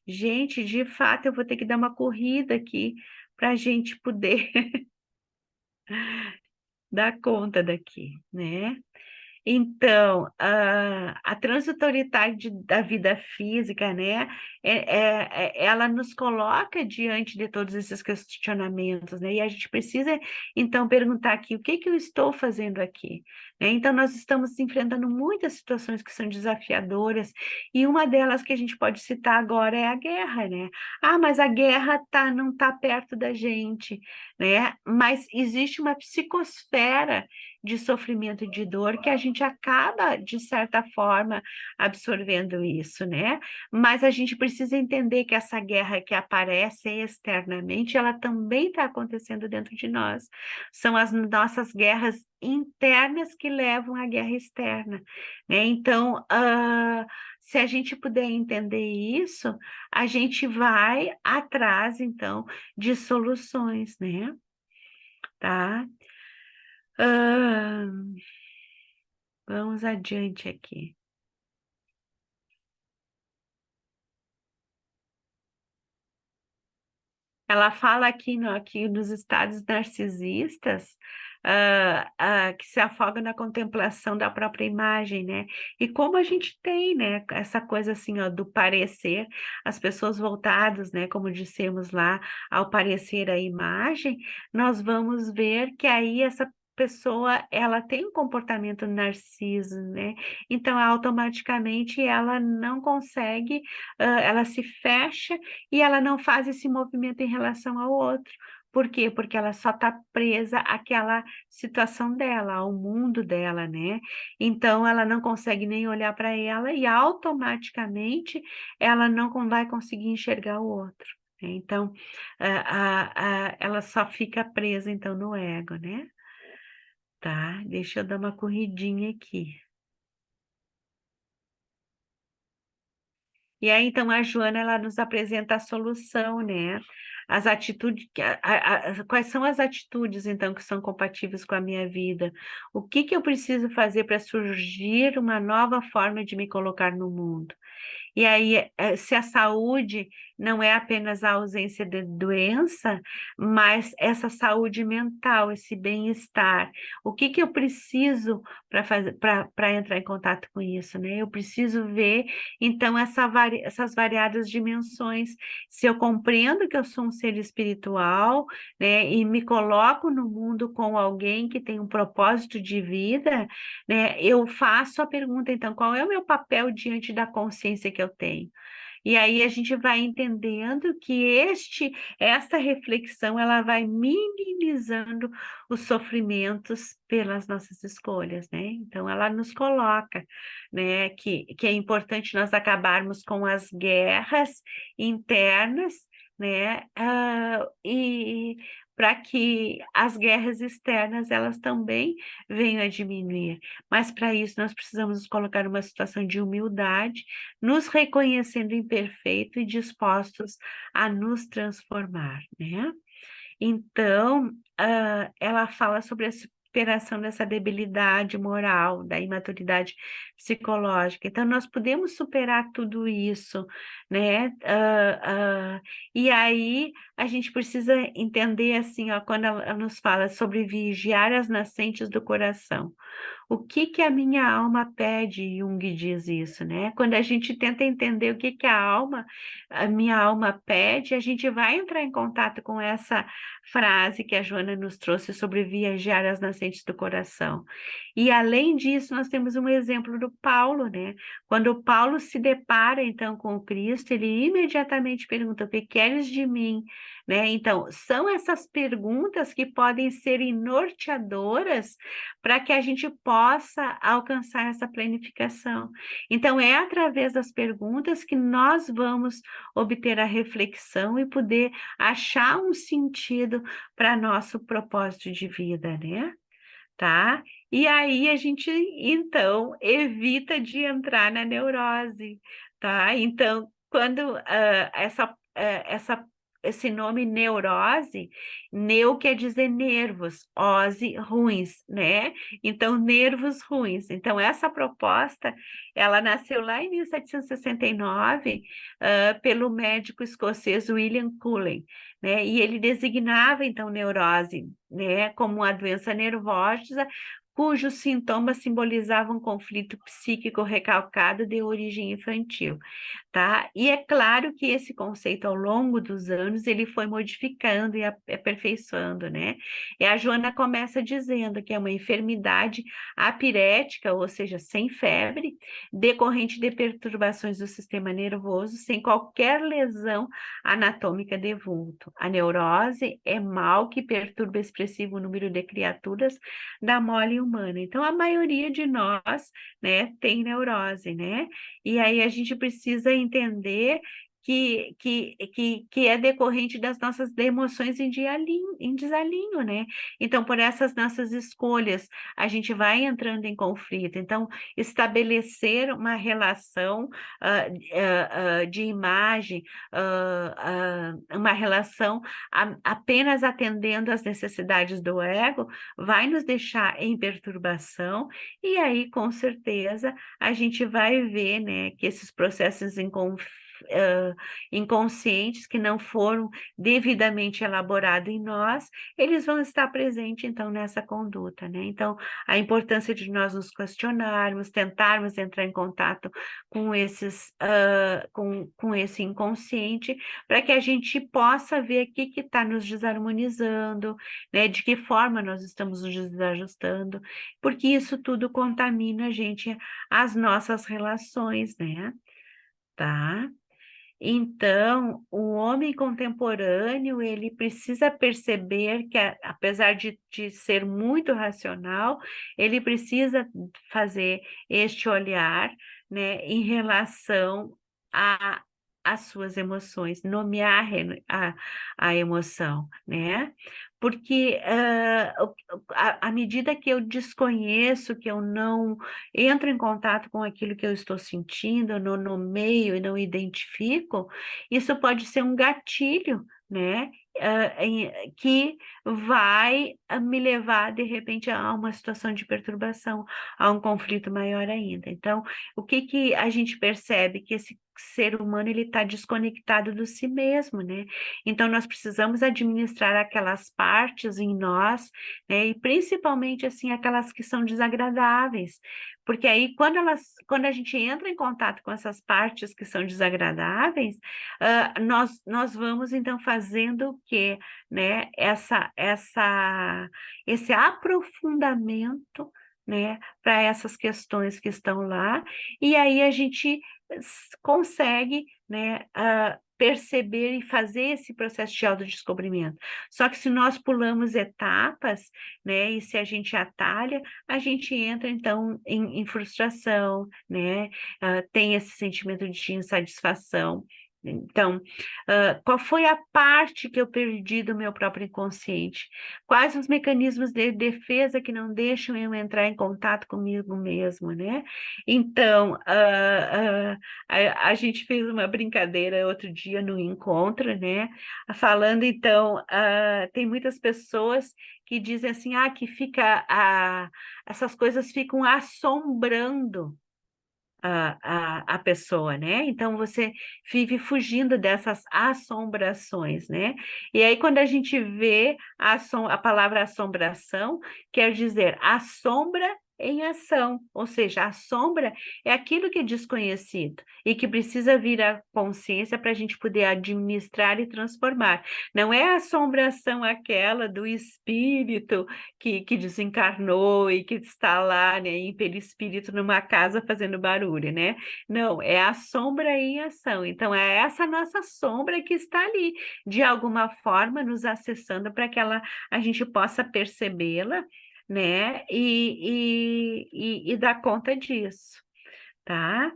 Gente, de fato, eu vou ter que dar uma corrida aqui para a gente poder dar conta daqui, né? Então, a transitoriedade da vida física, né, ela nos coloca diante de todos esses questionamentos, né, e a gente precisa, então, perguntar aqui, o que que eu estou fazendo aqui? Né? Então, nós estamos enfrentando muitas situações que são desafiadoras, e uma delas que a gente pode citar agora é a guerra, né? Ah, mas a guerra não está perto da gente, né? Mas existe uma psicosfera de sofrimento e de dor que a gente acaba, de certa forma, absorvendo isso, né? Mas a gente precisa entender que essa guerra que aparece externamente, ela também está acontecendo dentro de nós. São as nossas guerras internas que levam à guerra externa, né? Então, se a gente puder entender isso, a gente vai atrás, então, de soluções, né? Tá? Ah, vamos adiante aqui. Ela fala aqui nos estados narcisistas, que se afoga na contemplação da própria imagem, né? E como a gente tem, né, essa coisa assim, ó, do parecer, as pessoas voltadas, né, como dissemos lá, ao parecer a imagem, nós vamos ver que aí essa pessoa, ela tem um comportamento narciso, né? Então, automaticamente, ela não consegue, ela se fecha e ela não faz esse movimento em relação ao outro. Por quê? Porque ela só está presa àquela situação dela, ao mundo dela, né? Então, ela não consegue nem olhar para ela e automaticamente ela não vai conseguir enxergar o outro, né? Então, ela só fica presa, então, no ego, né? Tá, deixa eu dar uma corridinha aqui. E aí, então, a Joana, ela nos apresenta a solução, né? As atitudes, quais são as atitudes, então, que são compatíveis com a minha vida? O que que eu preciso fazer para surgir uma nova forma de me colocar no mundo? E aí, se a saúde não é apenas a ausência de doença, mas essa saúde mental, esse bem-estar, o que que eu preciso para fazer, para entrar em contato com isso, né? Eu preciso ver, então, essas variadas dimensões. Se eu compreendo que eu sou um ser espiritual, né, e me coloco no mundo com alguém que tem um propósito de vida, né, eu faço a pergunta, então, qual é o meu papel diante da consciência que eu tenho? E aí a gente vai entendendo que esta reflexão ela vai minimizando os sofrimentos pelas nossas escolhas, né? Então ela nos coloca, né, que é importante nós acabarmos com as guerras internas, né? E para que as guerras externas elas também venham a diminuir. Mas para isso nós precisamos nos colocar numa situação de humildade, nos reconhecendo imperfeito e dispostos a nos transformar, né? Então, ela fala sobre a superação dessa debilidade moral, da imaturidade psicológica. Então, nós podemos superar tudo isso, né? E aí, a gente precisa entender, assim, ó, quando ela nos fala sobre vigiar as nascentes do coração. O que que a minha alma pede? Jung diz isso, né? Quando a gente tenta entender o que que a minha alma pede, a gente vai entrar em contato com essa frase que a Joana nos trouxe sobre viajar as nascentes do coração. E além disso, nós temos um exemplo do Paulo, né? Quando o Paulo se depara então com o Cristo, ele imediatamente pergunta: "O que queres de mim?", né? Então, são essas perguntas que podem ser norteadoras para que a gente possa alcançar essa planificação. Então, é através das perguntas que nós vamos obter a reflexão e poder achar um sentido para nosso propósito de vida, né? Tá? E aí a gente, então, evita de entrar na neurose, tá? Então, quando esse nome neurose, neu quer dizer nervos, ose, ruins, né? Então, nervos ruins. Então, essa proposta, ela nasceu lá em 1769, pelo médico escocês William Cullen, né? E ele designava, então, neurose, né, como uma doença nervosa, cujos sintomas simbolizavam um conflito psíquico recalcado de origem infantil, tá? E é claro que esse conceito, ao longo dos anos, ele foi modificando e aperfeiçoando, né? E a Joana começa dizendo que é uma enfermidade apirética, ou seja, sem febre, decorrente de perturbações do sistema nervoso, sem qualquer lesão anatômica de vulto. A neurose é mal que perturba expressivo número de criaturas da mole humana. Então, a maioria de nós, né, tem neurose, né? E aí a gente precisa entender que é decorrente das nossas emoções em desalinho, né? Então, por essas nossas escolhas, a gente vai entrando em conflito. Então, estabelecer uma relação de imagem, uma relação apenas atendendo às necessidades do ego, vai nos deixar em perturbação, e aí, com certeza, a gente vai ver, né, que esses processos inconscientes que não foram devidamente elaborados em nós, eles vão estar presentes, então, nessa conduta, né? Então, a importância de nós nos questionarmos, tentarmos entrar em contato com com esse inconsciente, para que a gente possa ver o que está nos desarmonizando, né? De que forma nós estamos nos desajustando, porque isso tudo contamina a gente, as nossas relações, né? Tá? Então, o homem contemporâneo, ele precisa perceber que, apesar de ser muito racional, ele precisa fazer este olhar, né, em relação a as suas emoções, nomear a emoção, né? Porque à medida que eu desconheço, que eu não entro em contato com aquilo que eu estou sentindo, eu não nomeio e não identifico, isso pode ser um gatilho, né? Que vai me levar, de repente, a uma situação de perturbação, a um conflito maior ainda. Então, o que que a gente percebe? Que esse ser humano ele está desconectado do si mesmo, né? Então, nós precisamos administrar aquelas partes em nós, né? E principalmente, assim, aquelas que são desagradáveis, porque aí, quando a gente entra em contato com essas partes que são desagradáveis, nós vamos, então, fazendo o quê? Né? Esse aprofundamento, né? Para essas questões que estão lá, e aí a gente consegue, né? Perceber e fazer esse processo de autodescobrimento. Só que se nós pulamos etapas, né? E se a gente atalha, a gente entra, então, em frustração, né? Tem esse sentimento de insatisfação, Então, qual foi a parte que eu perdi do meu próprio inconsciente? Quais os mecanismos de defesa que não deixam eu entrar em contato comigo mesmo, né? Então, a gente fez uma brincadeira outro dia no encontro, né? Falando, então, tem muitas pessoas que dizem assim, que essas coisas ficam assombrando a pessoa, né? Então você vive fugindo dessas assombrações, né? E aí, quando a gente vê a palavra assombração, quer dizer a sombra em ação, ou seja, a sombra é aquilo que é desconhecido e que precisa vir à consciência para a gente poder administrar e transformar. Não é a assombração aquela do espírito que desencarnou e que está lá, né, em perispírito numa casa fazendo barulho, né? Não, é a sombra em ação. Então, é essa nossa sombra que está ali, de alguma forma, nos acessando para que a gente possa percebê-la, né? E dar conta disso, tá?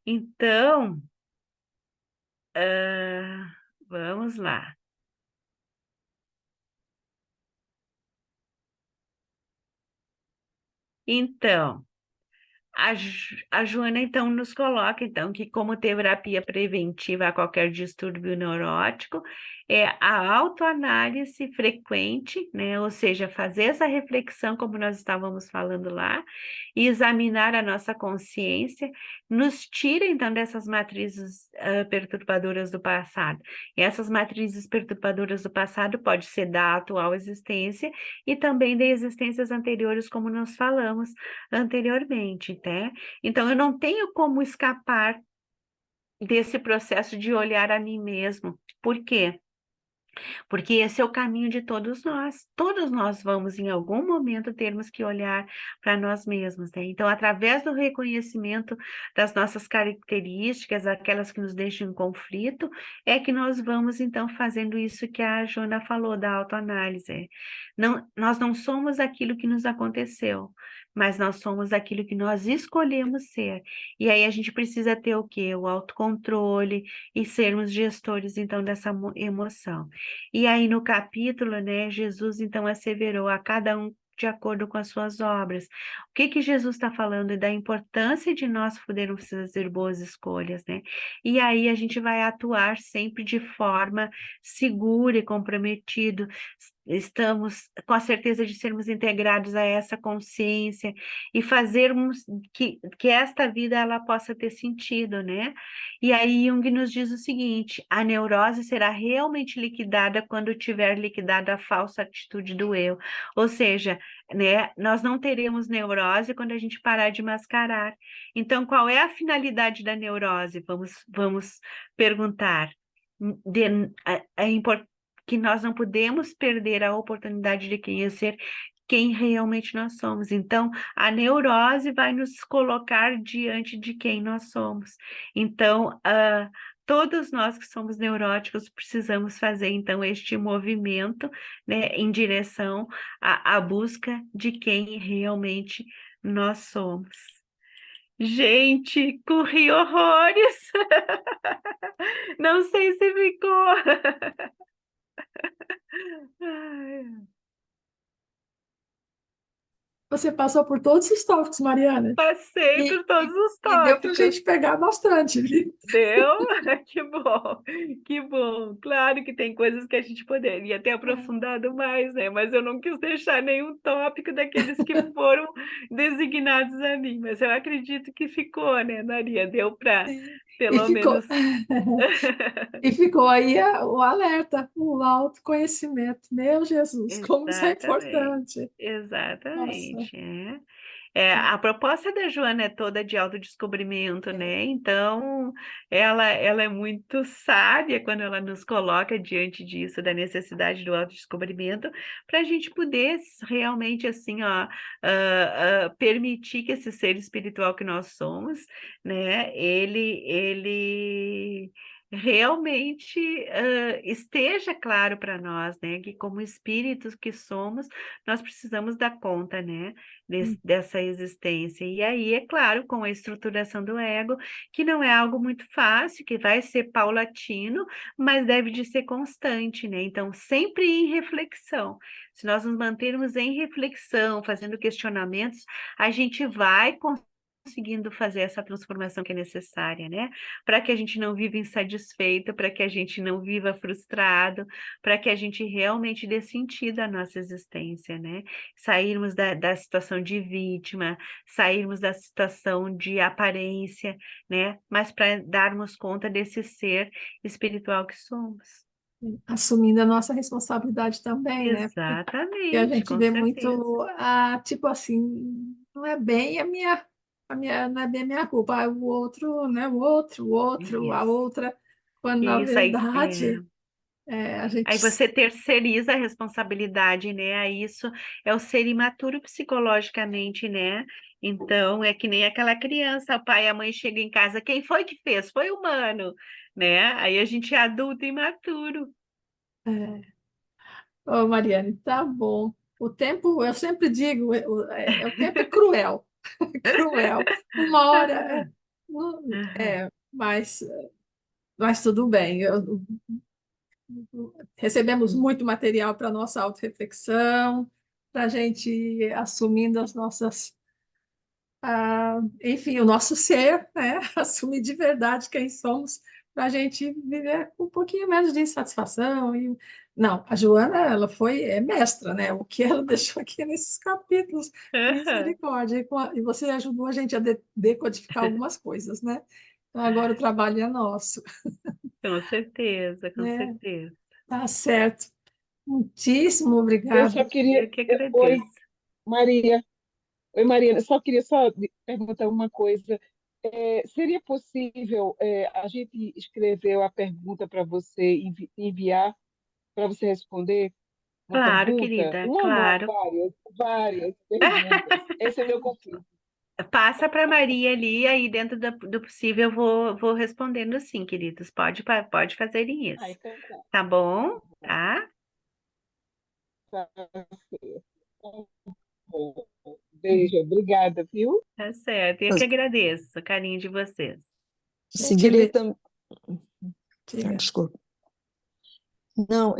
Então, vamos lá. Então, a Joana, então, nos coloca, então, que como terapia preventiva a qualquer distúrbio neurótico, é a autoanálise frequente, né? Ou seja, fazer essa reflexão, como nós estávamos falando lá, e examinar a nossa consciência, nos tira, então, dessas matrizes perturbadoras do passado. E essas matrizes perturbadoras do passado pode ser da atual existência e também de existências anteriores, como nós falamos anteriormente, né? Então, eu não tenho como escapar desse processo de olhar a mim mesmo. Por quê? Porque esse é o caminho de todos nós. Todos nós vamos, em algum momento, termos que olhar para nós mesmos, né? Então, através do reconhecimento das nossas características, aquelas que nos deixam em conflito, é que nós vamos, então, fazendo isso que a Joana falou, da autoanálise. Não, nós não somos aquilo que nos aconteceu, mas nós somos aquilo que nós escolhemos ser. E aí a gente precisa ter o quê? O autocontrole e sermos gestores, então, dessa emoção. E aí no capítulo, né, Jesus então asseverou a cada um de acordo com as suas obras. O que que Jesus está falando? Da importância de nós podermos fazer boas escolhas, né? E aí a gente vai atuar sempre de forma segura e comprometido. Estamos com a certeza de sermos integrados a essa consciência e fazermos que esta vida ela possa ter sentido, né? E aí Jung nos diz o seguinte: a neurose será realmente liquidada quando tiver liquidada a falsa atitude do eu. Ou seja, né, nós não teremos neurose quando a gente parar de mascarar. Então, qual é a finalidade da neurose? Vamos perguntar. De, que nós não podemos perder a oportunidade de conhecer quem realmente nós somos. Então, a neurose vai nos colocar diante de quem nós somos. Então, todos nós que somos neuróticos precisamos fazer, então, este movimento, né, em direção à busca de quem realmente nós somos. Gente, corri horrores! Não sei se ficou. Ai, Você passou por todos os tópicos, Mariana, passei e, por todos e, os e deu para a tópicos. gente pegar bastante, viu? Deu? Que bom, que bom. Claro que tem coisas que a gente poderia ter aprofundado mais, né? Mas eu não quis deixar nenhum tópico daqueles que foram designados a mim. Mas eu acredito que ficou, né, Maria? Deu para, Sim. E pelo ficou, menos. e ficou aí o alerta, o autoconhecimento. Meu Jesus, como isso é Exatamente, importante. Nossa. exatamente. A proposta da Joana é toda de autodescobrimento, É, né? Então, ela é muito sábia quando ela nos coloca diante disso, da necessidade do autodescobrimento, para a gente poder realmente, assim, ó, permitir que esse ser espiritual que nós somos, né? Ele realmente esteja claro para nós, né? Que como espíritos que somos, nós precisamos dar conta, né? Dessa existência. E aí, é claro, com a estruturação do ego, que não é algo muito fácil, que vai ser paulatino, mas deve de ser constante, né? Então, sempre em reflexão. Se nós nos mantermos em reflexão, fazendo questionamentos, a gente vai conseguindo fazer essa transformação que é necessária, né? Para que a gente não viva insatisfeito, para que a gente não viva frustrado, para que a gente realmente dê sentido à nossa existência, né? Sairmos da situação de vítima, sairmos da situação de aparência, né? Mas para darmos conta desse ser espiritual que somos. Assumindo a nossa responsabilidade também, né? Porque a Exatamente, gente com vê certeza. muito, tipo assim, não é bem não é bem a minha culpa, o outro, né? O outro, a Isso. outra, quando na Isso aí, verdade a gente aí você terceiriza a responsabilidade, né? Aí isso é o ser imaturo psicologicamente, né? Então, é que nem aquela criança, o pai e a mãe chegam em casa, quem foi que fez? Foi o humano, né? Aí a gente é adulto e imaturo. Ô, Mariane, tá bom. O tempo, eu sempre digo, o tempo é cruel, cruel. Uma hora Aham. mas tudo bem. Recebemos muito material para nossa autorreflexão, para a gente ir assumindo as nossas, enfim, o nosso ser, né? Assumir de verdade quem somos, para a gente viver com um pouquinho menos de insatisfação. Não, a Joana, ela é mestra, né? O que ela deixou aqui nesses capítulos, Aham. misericórdia. E você ajudou a gente a decodificar algumas coisas, né? Então, agora o trabalho é nosso, Com certeza, com né? certeza. Tá certo. Muitíssimo Eu só obrigada. queria. Eu que Oi, agradeço. Maria. Oi, Mariana. Só queria perguntar uma coisa. Seria possível a gente escrever a pergunta para você enviar para você responder uma Claro, pergunta? querida, Uma não, claro. várias perguntas. Esse é meu conflito. Passa para Maria ali, aí dentro do possível vou respondendo sim, queridos. Pode fazerem Ah, isso. então tá. Tá bom? Tá bom. Tá? Tá certo. Tá bom. Beijo, obrigada, viu? Tá certo. Eu que agradeço o carinho de vocês. Seguirei Gentileza, também. diga. Desculpa. Não,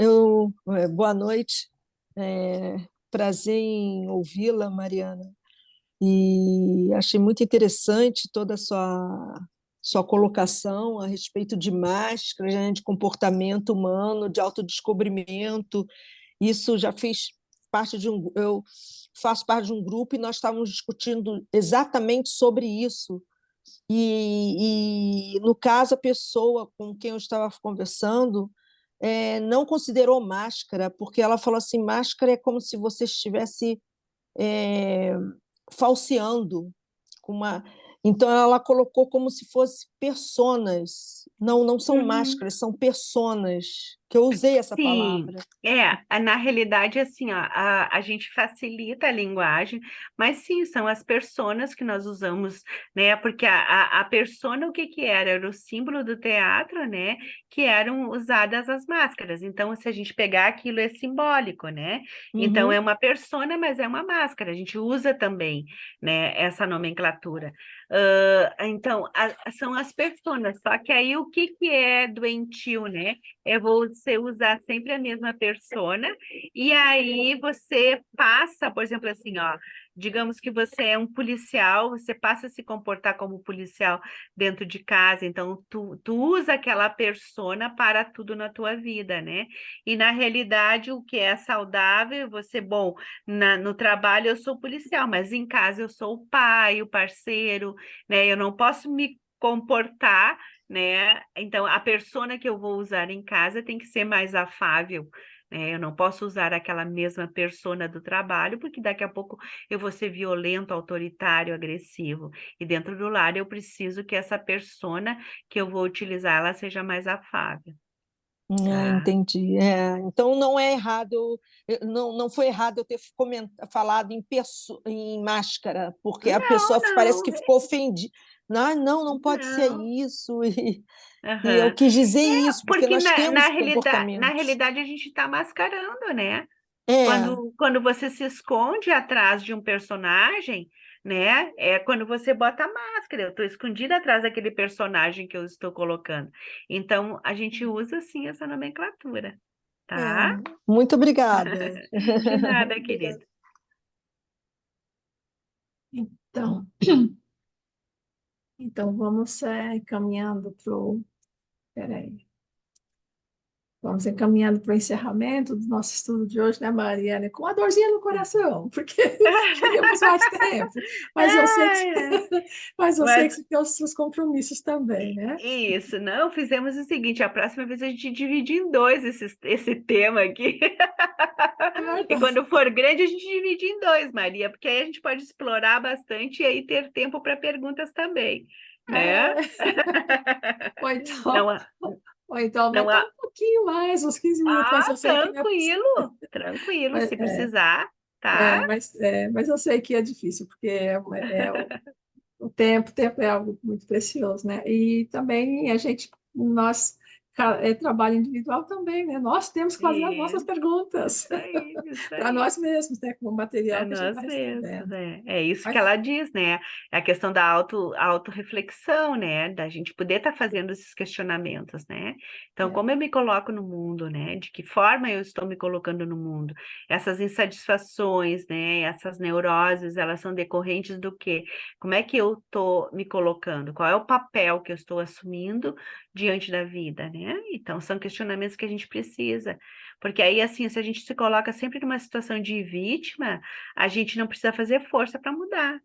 boa noite. É, prazer em ouvi-la, Mariana. E achei muito interessante toda a sua colocação a respeito de máscaras, né, de comportamento humano, de autodescobrimento. Isso já fez parte de um. Eu faço parte de um grupo e nós estávamos discutindo exatamente sobre isso. No caso, a pessoa com quem eu estava conversando não considerou máscara, porque ela falou assim: máscara é como se você estivesse é, falseando com uma. Então ela colocou como se fosse personas. Não, não são Uhum. máscaras, são personas. Que eu usei essa Sim, palavra. na realidade, assim, ó, a gente facilita a linguagem, mas sim, são as personas que nós usamos, né? Porque a persona, o que que era? Era o símbolo do teatro, né? Que eram usadas as máscaras. Então, se a gente pegar aquilo, é simbólico, né? Então, é Uhum. uma persona, mas é uma máscara. A gente usa também, né, essa nomenclatura. Então, são as personas. Só que aí, o que que é doentio, né? É você usar sempre a mesma persona, e aí você passa, por exemplo, assim, ó, digamos que você é um policial, você passa a se comportar como policial dentro de casa, então tu usa aquela persona para tudo na tua vida, né? E na realidade, o que é saudável, você, bom, no trabalho eu sou policial, mas em casa eu sou o pai, o parceiro, né? Eu não posso me comportar, né? Então, a persona que eu vou usar em casa tem que ser mais afável, né? Eu não posso usar aquela mesma persona do trabalho, porque daqui a pouco eu vou ser violento, autoritário, agressivo. E dentro do lar eu preciso que essa persona que eu vou utilizar, ela seja mais afável. tá? Entendi. Então não é errado, não foi errado eu ter falado em máscara, porque a Não, pessoa parece não, que ficou ofendida. Não, não pode ser não. isso. E eu Aham. quis dizer isso, porque Porque nós temos na comportamentos. realidade a gente está mascarando, né? É, Quando você se esconde atrás de um personagem, né? É quando você bota a máscara. Eu estou escondida atrás daquele personagem que eu estou colocando. Então, a gente usa sim essa nomenclatura, é. tá? Muito obrigada. De nada, Obrigada. querido. Então, então vamos caminhando para o. Peraí. Vamos encaminhando para o encerramento do nosso estudo de hoje, né, Mariana? Com a dorzinha no coração, porque queríamos mais tempo, mas eu sei que, Ai, ai. mas eu sei que Mas você tem os seus compromissos também, né? isso, não, fizemos o seguinte, a próxima vez a gente divide em dois esse tema aqui. É E verdade. quando for grande, a gente divide em dois, Maria, porque aí a gente pode explorar bastante e aí ter tempo para perguntas também, né? É, ou Não, então, ou então vai não estar há. um pouquinho mais, uns 15 minutos, mas eu sei que não é possível. Tranquilo, tranquilo, se precisar, tá? Mas eu sei que é difícil, porque o tempo é algo muito precioso, né? E também nós, trabalho individual também, né? Nós temos que fazer as nossas perguntas Isso para aí. nós mesmos, né? Com o Para material que a gente está nós mesmos, recebendo. é isso que Mas, ela diz, né? É a questão da autorreflexão, né? Da gente poder estar fazendo esses questionamentos, né? Então, é, como eu me coloco no mundo, né? De que forma eu estou me colocando no mundo? Essas insatisfações, né? Essas neuroses, elas são decorrentes do quê? Como é que eu estou me colocando? Qual é o papel que eu estou assumindo diante da vida, né? Então, são questionamentos que a gente precisa. Porque aí, assim, se a gente se coloca sempre numa situação de vítima, a gente não precisa fazer força para mudar,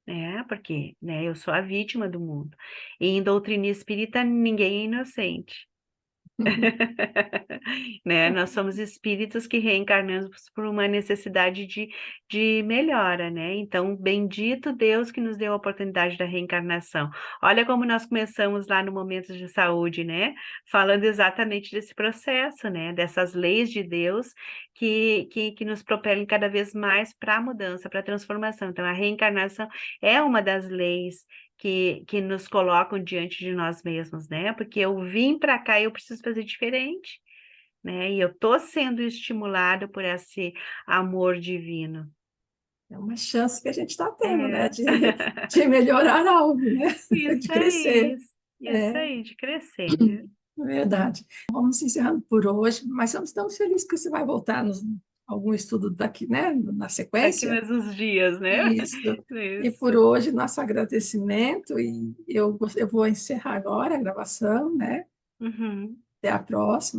né? Porque, né, eu sou a vítima do mundo. E em doutrina espírita, ninguém é inocente. Né? Nós somos espíritos que reencarnamos por uma necessidade de melhora, né? Então, bendito Deus que nos deu a oportunidade da reencarnação. Olha como nós começamos lá no Momentos de Saúde, né? Falando exatamente desse processo, né? Dessas leis de Deus que nos propelem cada vez mais para a mudança, para a transformação. Então, a reencarnação é uma das leis que nos colocam diante de nós mesmos, né? Porque eu vim para cá e eu preciso fazer diferente, né? E eu tô sendo estimulado por esse amor divino. é uma chance que a gente está tendo, né? É. De melhorar algo, né? De Isso crescer. aí, isso É, aí, de crescer, né? verdade. Vamos encerrando por hoje, mas estamos felizes que você vai voltar algum estudo daqui, né? Na Daqui sequência. mais uns dias, né? Isso. E por Isso. hoje, nosso agradecimento, e eu vou encerrar agora a gravação, né? Uhum. Até a próxima.